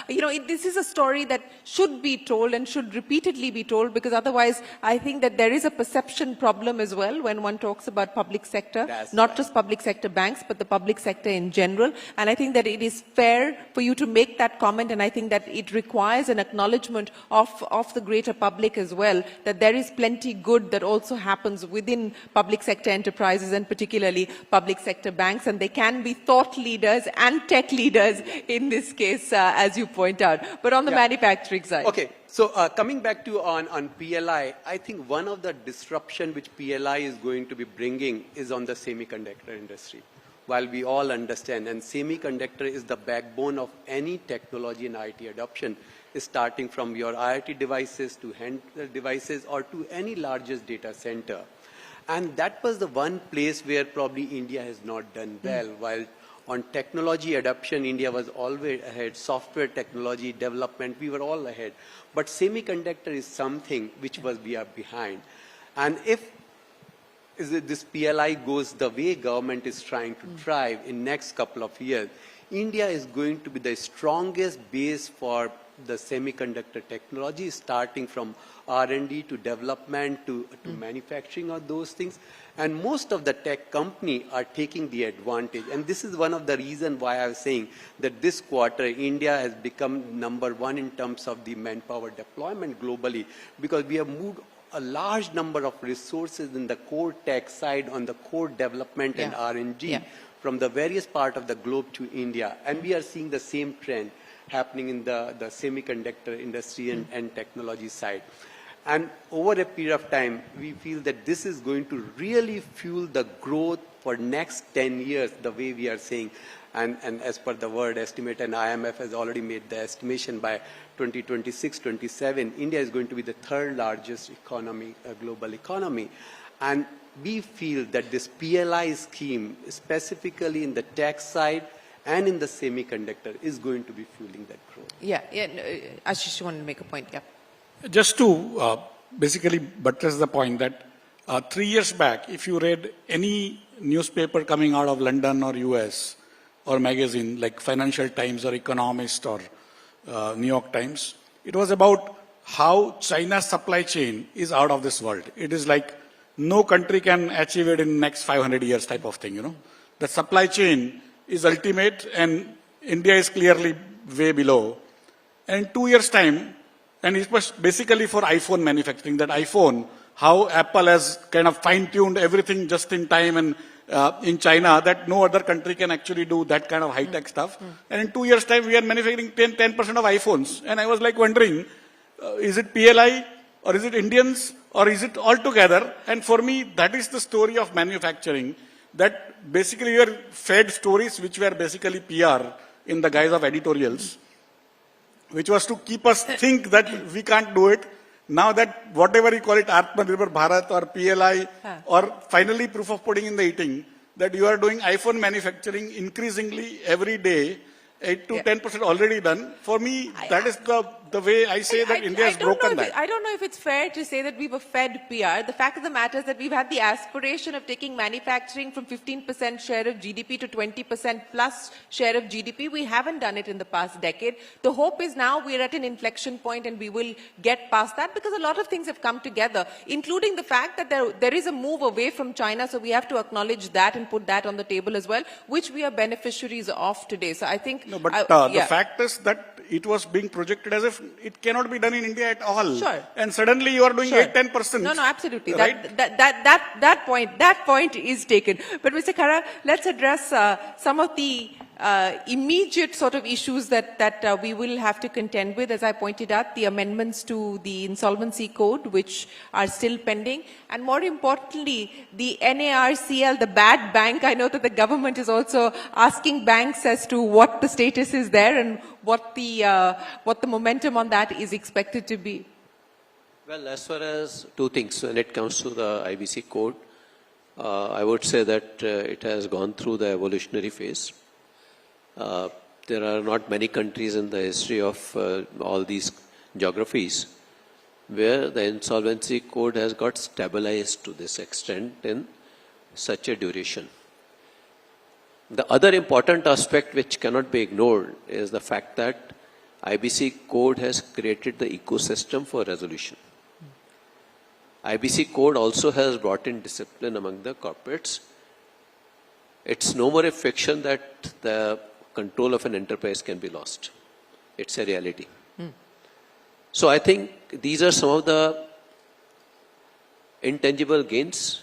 this is a story that should be told and should repeatedly be told, because otherwise I think that there is a perception problem as well when one talks about public sector, not just public sector banks, but the public sector in general. And I think that it is fair for you to make that comment. And I think that it requires an acknowledgement of the greater public as well, that there is plenty good that also happens within public sector enterprises and particularly public sector banks. and they can be thought leaders and tech leaders in this case, as you point out. But on the manufacturing side. Okay, so coming back to on PLI, I think one of the disruption which PLI is going to be bringing is on the semiconductor industry. While we all understand, and semiconductor is the backbone of any technology and IT adoption, starting from your IoT devices to handheld devices or to any largest data center. And that was the one place where probably India has not done well. While on technology adoption, India was always ahead. Software technology development, we were all ahead. But semiconductor is something which we are behind. And if this PLI goes the way government is trying to drive in next couple of years, India is going to be the strongest base for the semiconductor technology, starting from R&D to development to manufacturing of those things. And most of the tech company are taking the advantage. And this is one of the reasons why I was saying that this quarter, India has become #1 in terms of the manpower deployment globally, because we have moved a large number of resources in the core tech side on the core development and R&D from the various part of the globe to India. And we are seeing the same trend happening in the semiconductor industry and technology side. And over a period of time, we feel that this is going to really fuel the growth for next 10 years, the way we are saying. And as per the word estimate, and IMF has already made the estimation by 2026-27, India is going to be the third largest economy, global economy. And we feel that this PLI scheme, specifically in the tech side, and in the semiconductor, is going to be fueling that growth. Ashish, you want to make a point? Just to basically buttress the point that 3 years back, if you read any newspaper coming out of London or US or magazine like Financial Times or Economist or New York Times, it was about how China's supply chain is out of this world. It is like no country can achieve it in the next 500 years type of thing, you know. The supply chain is ultimate and India is clearly way below. And in 2 years' time, and it was basically for iPhone manufacturing, that iPhone, how Apple has kind of fine-tuned everything just in time and in China, that no other country can actually do that kind of high-tech stuff. And in 2 years' time, we are manufacturing 10% of iPhones. And I was like wondering, is it PLI or is it Indians or is it all together? And for me, that is the story of manufacturing, that basically we are fed stories which were basically PR in the guise of editorials, which was to keep us think that we can't do it. Now that whatever you call it, Atmanirbhar Bharat or PLI, or finally proof of pudding in the eating, that you are doing iPhone manufacturing increasingly every day, 8 to 10% already done. For me, that is the way I say that India has broken that. I don't know if it's fair to say that we were fed PR. The fact of the matter is that we've had the aspiration of taking manufacturing from 15% share of GDP to 20% plus share of GDP. We haven't done it in the past decade. The hope is now we're at an inflection point and we will get past that, because a lot of things have come together, including the fact that there is a move away from China. So we have to acknowledge that and put that on the table as well, which we are beneficiaries of today. So I think... No, but the fact is that it was being projected as if it cannot be done in India at all. Sure. And suddenly you are doing 8-10%. No, absolutely. Right? That point is taken. But Mr. Khara, let's address some of the immediate sort of issues that we will have to contend with. As I pointed out, the amendments to the insolvency code, which are still pending. And more importantly, the NARCL, the bad bank. I know that the government is also asking banks as to what the status is there and what the momentum on that is expected to be. Well, as far as two things, when it comes to the IBC code, I would say that it has gone through the evolutionary phase. There are not many countries in the history of all these geographies where the insolvency code has got stabilized to this extent in such a duration. The other important aspect which cannot be ignored is the fact that IBC code has created the ecosystem for resolution. IBC code also has brought in discipline among the corporates. It's no more a fiction that the control of an enterprise can be lost. It's a reality. So I think these are some of the intangible gains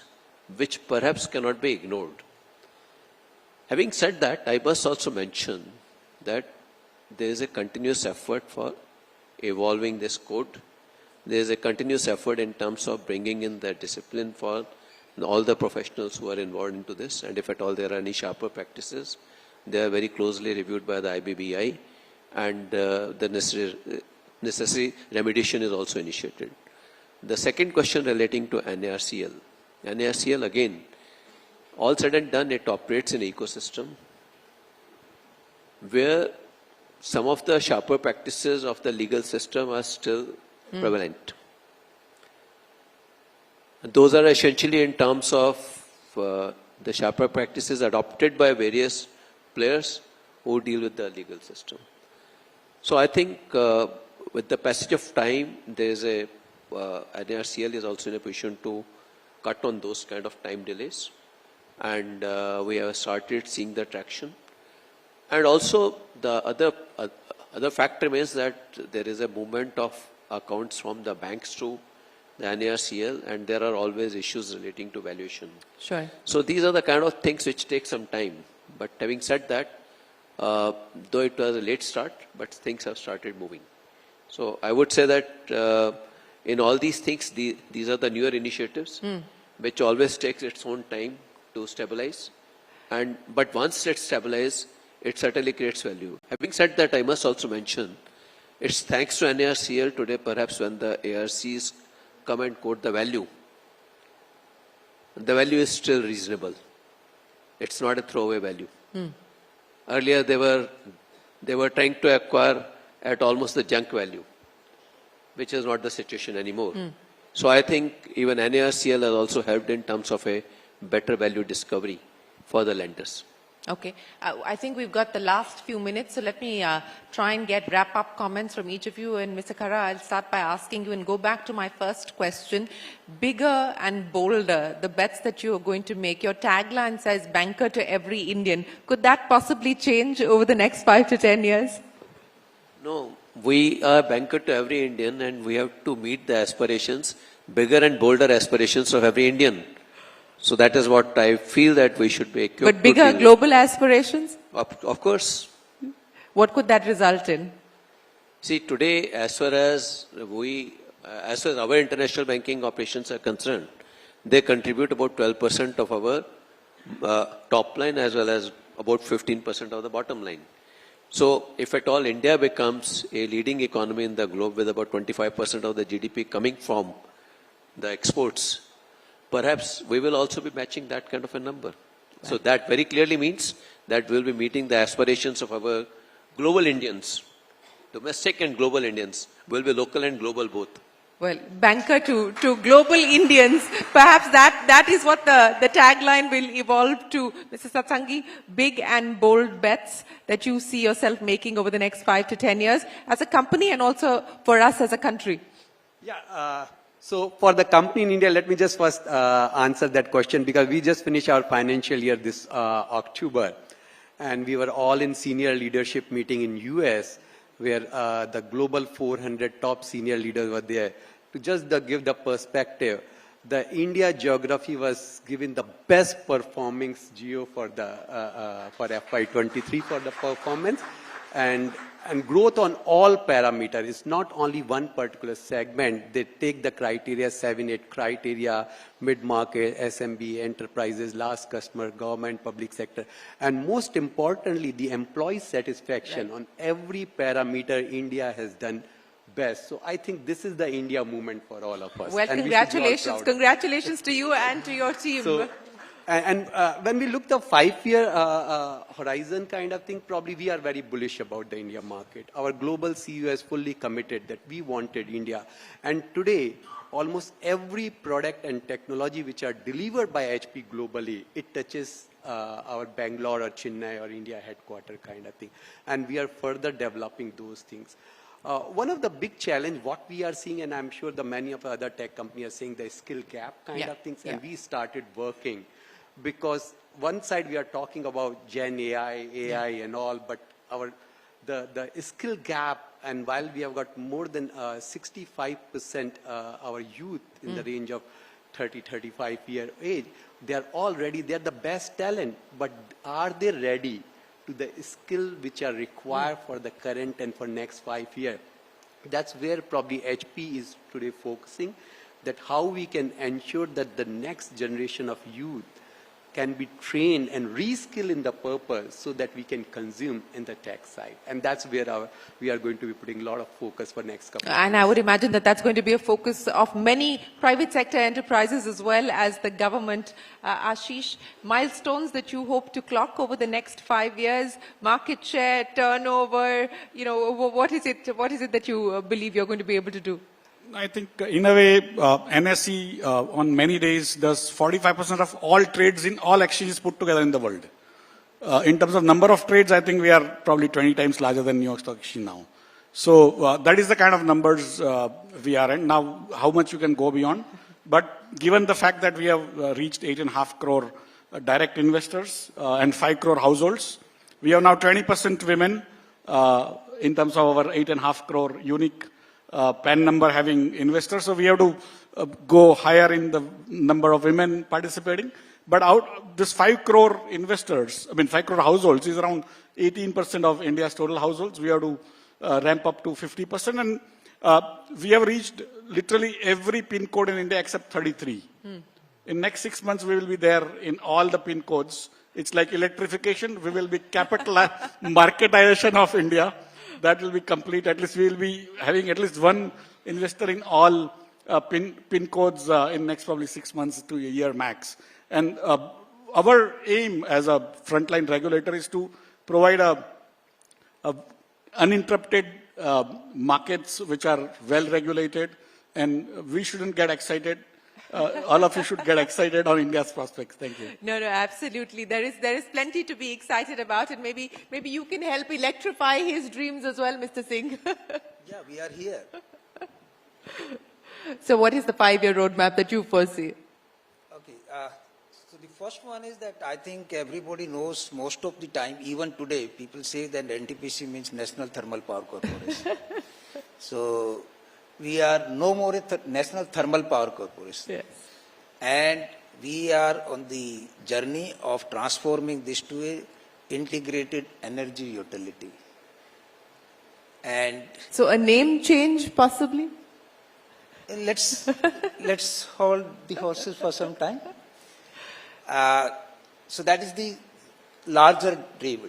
which perhaps cannot be ignored. Having said that, I must also mention that there is a continuous effort for evolving this code. There is a continuous effort in terms of bringing in the discipline for all the professionals who are involved into this, and if at all there are any sharper practices, they are very closely reviewed by the IBBI, and the necessary remediation is also initiated. The second question relating to NARCL. NARCL, again, all said and done, it operates in an ecosystem where some of the sharper practices of the legal system are still prevalent. Those are essentially in terms of the sharper practices adopted by various players who deal with the legal system. So I think with the passage of time, there is a NARCL is also in a position to cut on those kind of time delays, and we have started seeing the traction. And also the other fact remains that there is a movement of accounts from the banks to the NARCL, and there are always issues relating to valuation. Sure. So these are the kind of things which take some time. But having said that, though it was a late start, but things have started moving. So I would say that in all these things, these are the newer initiatives, which always takes its own time to stabilize. But once it stabilizes, it certainly creates value. Having said that, I must also mention, it's thanks to NARCL today, perhaps when the ARCs come and quote the value is still reasonable. It's not a throwaway value. Earlier, they were trying to acquire at almost the junk value, which is not the situation anymore. So I think even NARCL has also helped in terms of a better value discovery for the lenders. Okay. I think we've got the last few minutes, so let me try and get wrap-up comments from each of you. And Mr. Khara, I'll start by asking you and go back to my first question. Bigger and bolder, the bets that you're going to make. Your tagline says, banker to every Indian. Could that possibly change over the next 5 to 10 years? No, we are banker to every Indian, and we have to meet the aspirations, bigger and bolder aspirations of every Indian. So that is what I feel that we should be equipped. But bigger global aspirations? Of course. What could that result in? See, today, as far as our international banking operations are concerned, they contribute about 12% of our top line as well as about 15% of the bottom line. So if at all India becomes a leading economy in the globe with about 25% of the GDP coming from the exports, perhaps we will also be matching that kind of a number. So that very clearly means that we'll be meeting the aspirations of our global Indians. Domestic and global Indians will be local and global both. Well, banker to global Indians, perhaps that is what the tagline will evolve to. Mr. Satsangi, big and bold bets that you see yourself making over the next 5 to 10 years as a company and also for us as a country. Yeah. So for the company in India, let me just first answer that question, because we just finished our financial year this October, and we were all in senior leadership meeting in US, where the global 400 top senior leaders were there. To just give the perspective, the India geography was given the best performing geo for the for FY23 for the performance, and growth on all parameters. It's not only one particular segment. They take the criteria, 7-8 criteria, mid-market, SMB, enterprises, last customer, government, public sector. And most importantly, the employee satisfaction. Right. On every parameter, India has done best. So I think this is the India movement for all of us. Well, congratulations. Congratulations to you and to your team. So, and when we look the 5-year horizon kind of thing, probably we are very bullish about the India market. Our global CEO is fully committed that we wanted India. And today, almost every product and technology which are delivered by HP globally, it touches our Bangalore or Chennai or India headquarter kind of thing. And we are further developing those things. One of the big challenge, what we are seeing, and I'm sure the many of the other tech companies are seeing the skill gap kind of things, and we started working. Because one side we are talking about Gen AI and all, but the skill gap, and while we have got more than 65% our youth in the range of 30, 35-year age, they are all ready, they are the best talent, but are they ready to the skill which are required for the current and for next 5 years? That's where probably HP is today focusing, that how we can ensure that the next generation of youth can be trained and reskill in the purpose so that we can consume in the tech side. And that's where we are going to be putting a lot of focus for next couple of years. And I would imagine that that's going to be a focus of many private sector enterprises as well as the government. Ashish, milestones that you hope to clock over the next 5 years, market share, turnover, what is it that you believe you're going to be able to do? I think in a way, NSE on many days does 45% of all trades in all exchanges put together in the world. In terms of number of trades, I think we are probably 20 times larger than New York Stock Exchange now. So that is the kind of numbers we are in. Now, how much you can go beyond? But given the fact that we have reached 8.5 crore direct investors and 5 crore households, we have now 20% women in terms of our 8.5 crore unique PAN number having investors. So we have to go higher in the number of women participating. But out this 5 crore investors, 5 crore households is around 18% of India's total households. We have to ramp up to 50%. And we have reached literally every pin code in India except 33. In next 6 months, we will be there in all the pin codes. It's like electrification. We will be marketization of India. That will be complete. At least we will be having at least one investor in all pin codes in next probably 6 months to a year max. And our aim as a frontline regulator is to provide a uninterrupted markets which are well regulated, and we shouldn't get excited. All of you should get excited on India's prospects. Thank you. No, absolutely. There is plenty to be excited about, and maybe you can help electrify his dreams as well, Mr. Singh. Yeah, we are here. So what is the 5-year roadmap that you foresee? Okay, so the first one is that I think everybody knows most of the time, even today, people say that NTPC means National Thermal Power Corporation. So we are no more a National Thermal Power Corporation. Yes. And we are on the journey of transforming this to a integrated energy utility. And so a name change possibly? Let's hold the horses for some time. So that is the larger dream.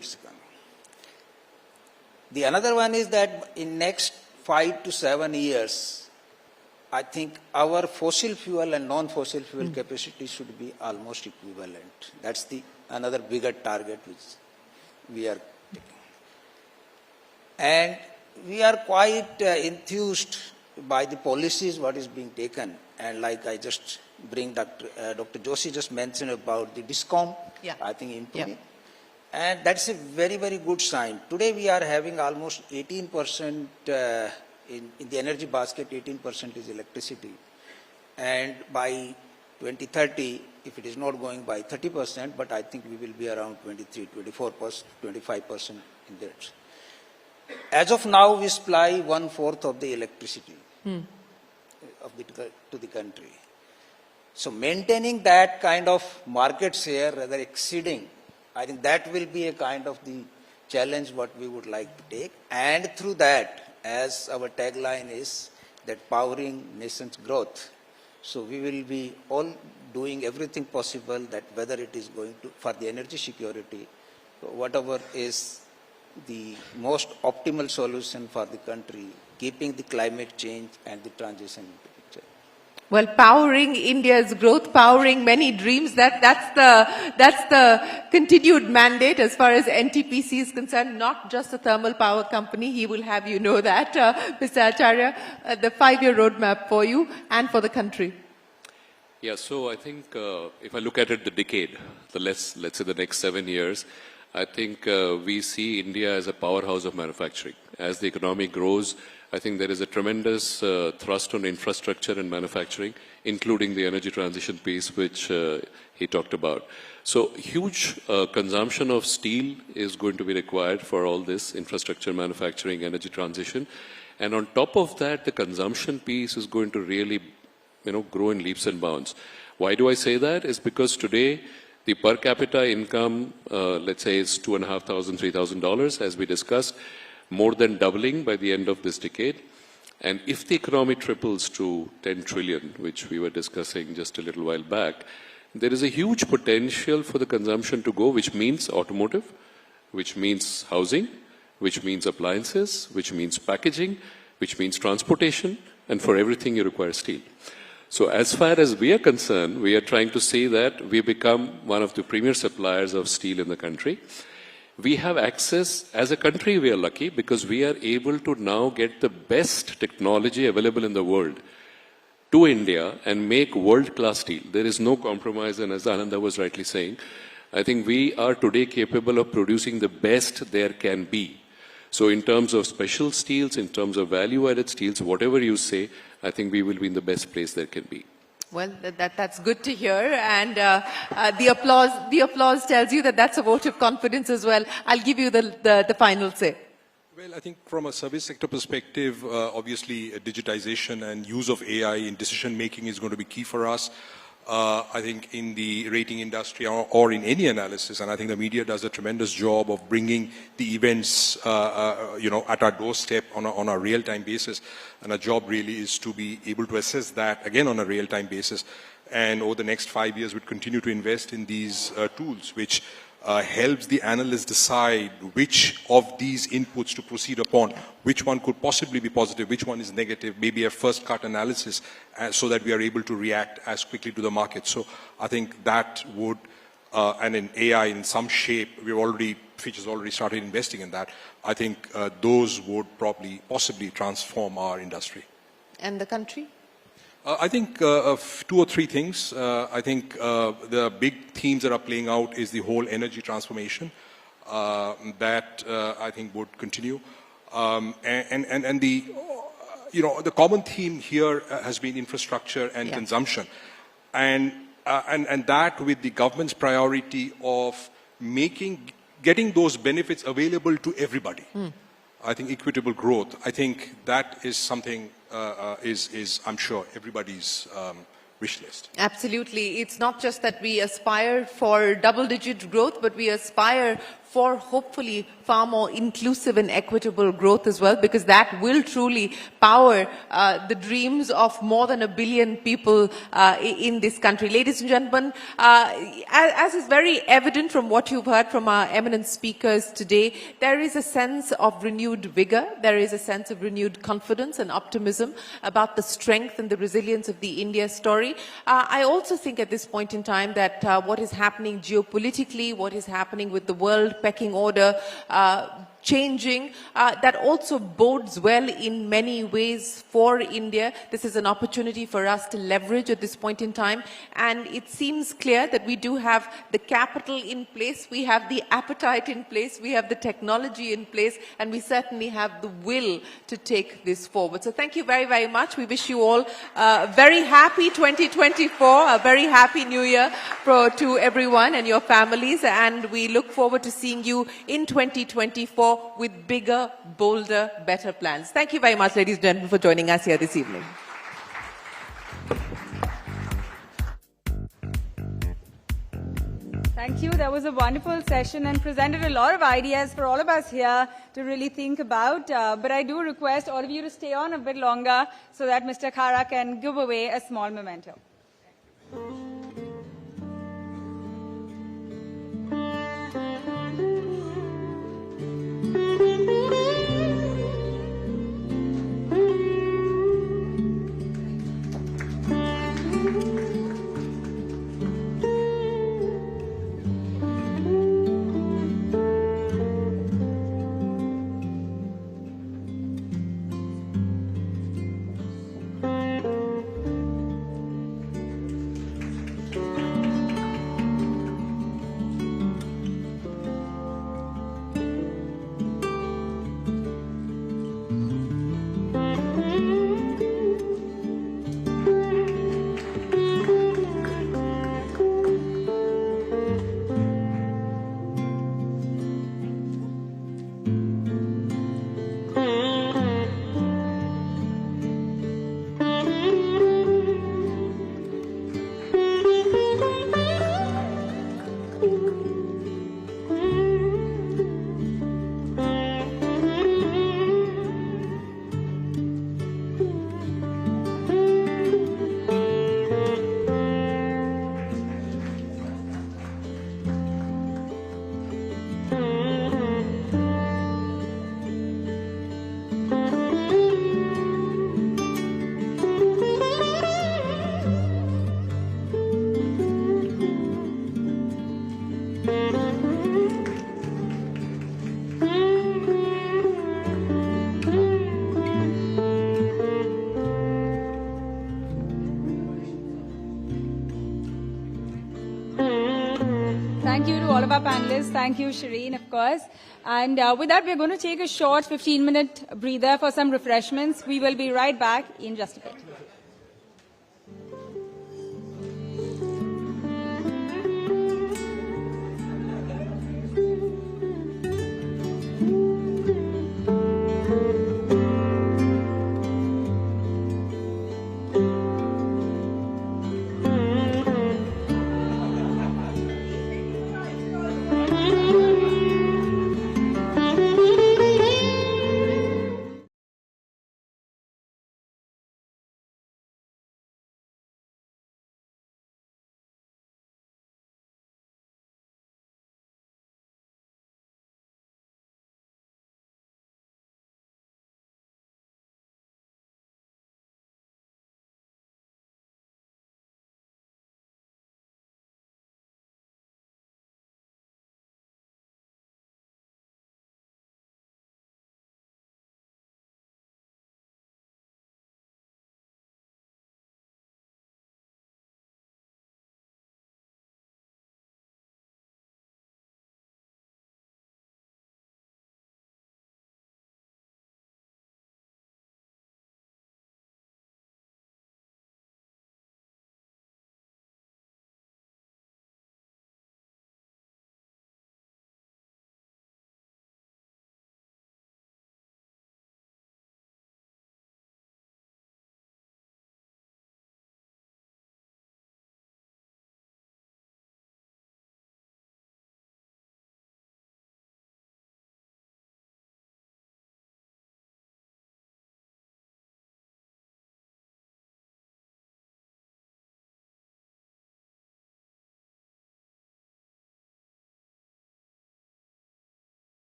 The another one is that in next 5 to 7 years, I think our fossil fuel and non-fossil fuel capacity should be almost equivalent. That's the another bigger target which we are taking. And we are quite enthused by the policies what is being taken. And like I just bring Dr. Joshi just mentioned about the DISCOM, I think in Pune. And that's a very, very good sign. Today we are having almost 18% in the energy basket, 18% is electricity. And by 2030, if it is not going by 30%, but I think we will be around 23, 24%, 25% in that. As of now, we supply 1/4 of the electricity to the country. So maintaining that kind of market share, rather exceeding, I think that will be a kind of the challenge what we would like to take. And through that, as our tagline is, that powering nation's growth. So we will be all doing everything possible that whether it is going to, for the energy security, whatever is the most optimal solution for the country, keeping the climate change and the transition into picture. Well, powering India's growth, powering many dreams, that's the continued mandate as far as NTPC is concerned, not just a thermal power company. He will have you know that, Mr. Acharya, the 5-year roadmap for you and for the country. Yeah, so I think if I look at it the decade, let's say the next 7 years, I think we see India as a powerhouse of manufacturing. As the economy grows, I think there is a tremendous thrust on infrastructure and manufacturing, including the energy transition piece, which he talked about. So huge consumption of steel is going to be required for all this infrastructure, manufacturing, energy transition. And on top of that, the consumption piece is going to really grow in leaps and bounds. Why do I say that? Is because today the per capita income, let's say, is $2,500, $3,000, as we discussed, more than doubling by the end of this decade. And if the economy triples to 10 trillion, which we were discussing just a little while back, there is a huge potential for the consumption to go, which means automotive, which means housing, which means appliances, which means packaging, which means transportation, and for everything you require steel. So as far as we are concerned, we are trying to say that we become one of the premier suppliers of steel in the country. We have access, as a country we are lucky because we are able to now get the best technology available in the world to India and make world-class steel. There is no compromise, and as Ananda was rightly saying, I think we are today capable of producing the best there can be. So in terms of special steels, in terms of value-added steels, whatever you say, I think we will be in the best place there can be. Well, that's good to hear, and the applause tells you that that's a vote of confidence as well. I'll give you the final say. Well, I think from a service sector perspective, obviously digitization and use of AI in decision making is going to be key for us. I think in the rating industry or in any analysis, and I think the media does a tremendous job of bringing the events, at our doorstep on a real-time basis. And our job really is to be able to assess that again on a real-time basis. And over the next 5 years, we'd continue to invest in these tools, which helps the analyst decide which of these inputs to proceed upon, which one could possibly be positive, which one is negative, maybe a first cut analysis, so that we are able to react as quickly to the market. So I think that would, and in AI in some shape, Fitch has already started investing in that. I think those would possibly transform our industry. And the country? I think two or three things. I think the big themes that are playing out is the whole energy transformation that I think would continue, and the common theme here has been infrastructure and consumption, and that with the government's priority of getting those benefits available to everybody. I think equitable growth. I think that is something is I'm sure everybody's wish list. Absolutely. It's not just that we aspire for double-digit growth, but we aspire for hopefully far more inclusive and equitable growth as well, because that will truly power the dreams of more than 1 billion people in this country. Ladies and gentlemen, as is very evident from what you've heard from our eminent speakers today, there is a sense of renewed vigor, there is a sense of renewed confidence and optimism about the strength and the resilience of the India story. I also think at this point in time that what is happening geopolitically, what is happening with the world pecking order changing, that also bodes well in many ways for India. This is an opportunity for us to leverage at this point in time, and it seems clear that we do have the capital in place, we have the appetite in place, we have the technology in place, and we certainly have the will to take this forward. So thank you very, very much. We wish you all a very happy 2024, a very happy new year to everyone and your families, and we look forward to seeing you in 2024 with bigger, bolder, better plans. Thank you very much, ladies and gentlemen, for joining us here this evening. Thank you. That was a wonderful session and presented a lot of ideas for all of us here to really think about. But I do request all of you to stay on a bit longer so that Mr. Khara can give away a small memento. Thank you to all of our panelists. Thank you, Shireen, of course. And with that, we're going to take a short 15-minute breather for some refreshments. We will be right back in just a bit.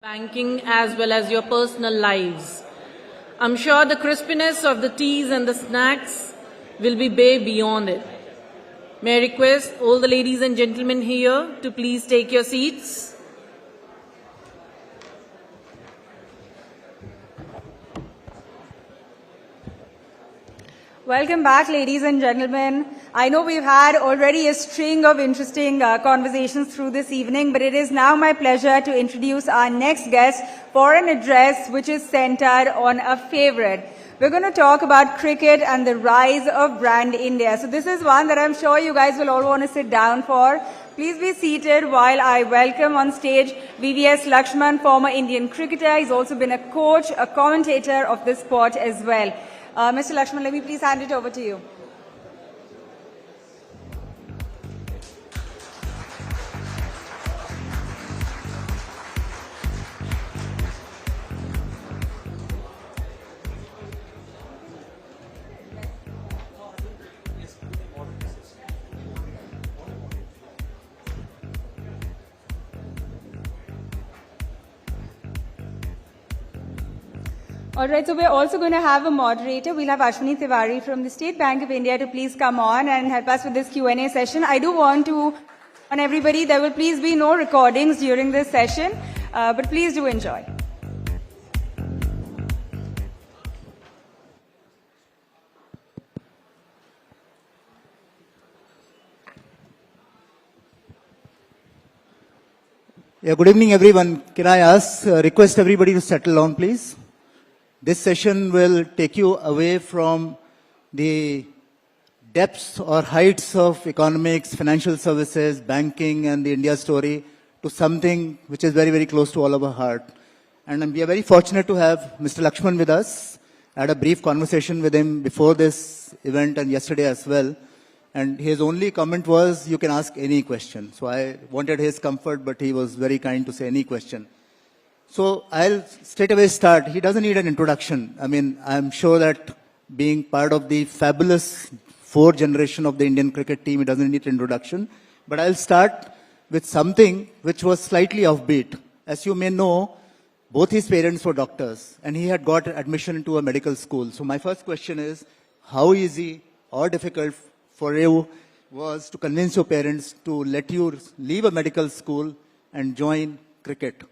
banking as well as your personal lives. I'm sure the crispiness of the teas and the snacks will be way beyond it. May I request all the ladies and gentlemen here to please take your seats. Welcome back, ladies and gentlemen. I know we've had already a string of interesting conversations through this evening, but it is now my pleasure to introduce our next guest for an address which is centered on a favorite. We're going to talk about cricket and the rise of brand India. So this is one that I'm sure you guys will all want to sit down for. Please be seated while I welcome on stage VVS Lakshman, former Indian cricketer. He's also been a coach, a commentator of this sport as well. Mr. Lakshman, let me please hand it over to you. All right, so we're also going to have a moderator. We'll have Ashwini Tiwari from the State Bank of India to please come on and help us with this Q&A session. I do want to warn everybody, there will please be no recordings during this session, but please do enjoy. Yeah, good evening, everyone. Can I request everybody to settle down, please? This session will take you away from the depths or heights of economics, financial services, banking, and the India story to something which is very, very close to all of our heart. And we are very fortunate to have Mr. Lakshman with us. I had a brief conversation with him before this event and yesterday as well. And his only comment was, you can ask any question. So I wanted his comfort, but he was very kind to say any question. So I'll straight away start. He doesn't need an introduction. I mean, I'm sure that being part of the fabulous fourth generation of the Indian cricket team, he doesn't need an introduction. But I'll start with something which was slightly offbeat. As you may know, both his parents were doctors, and he had got admission into a medical school. So my first question is, how easy or difficult for you was to convince your parents to let you leave a medical school and join cricket?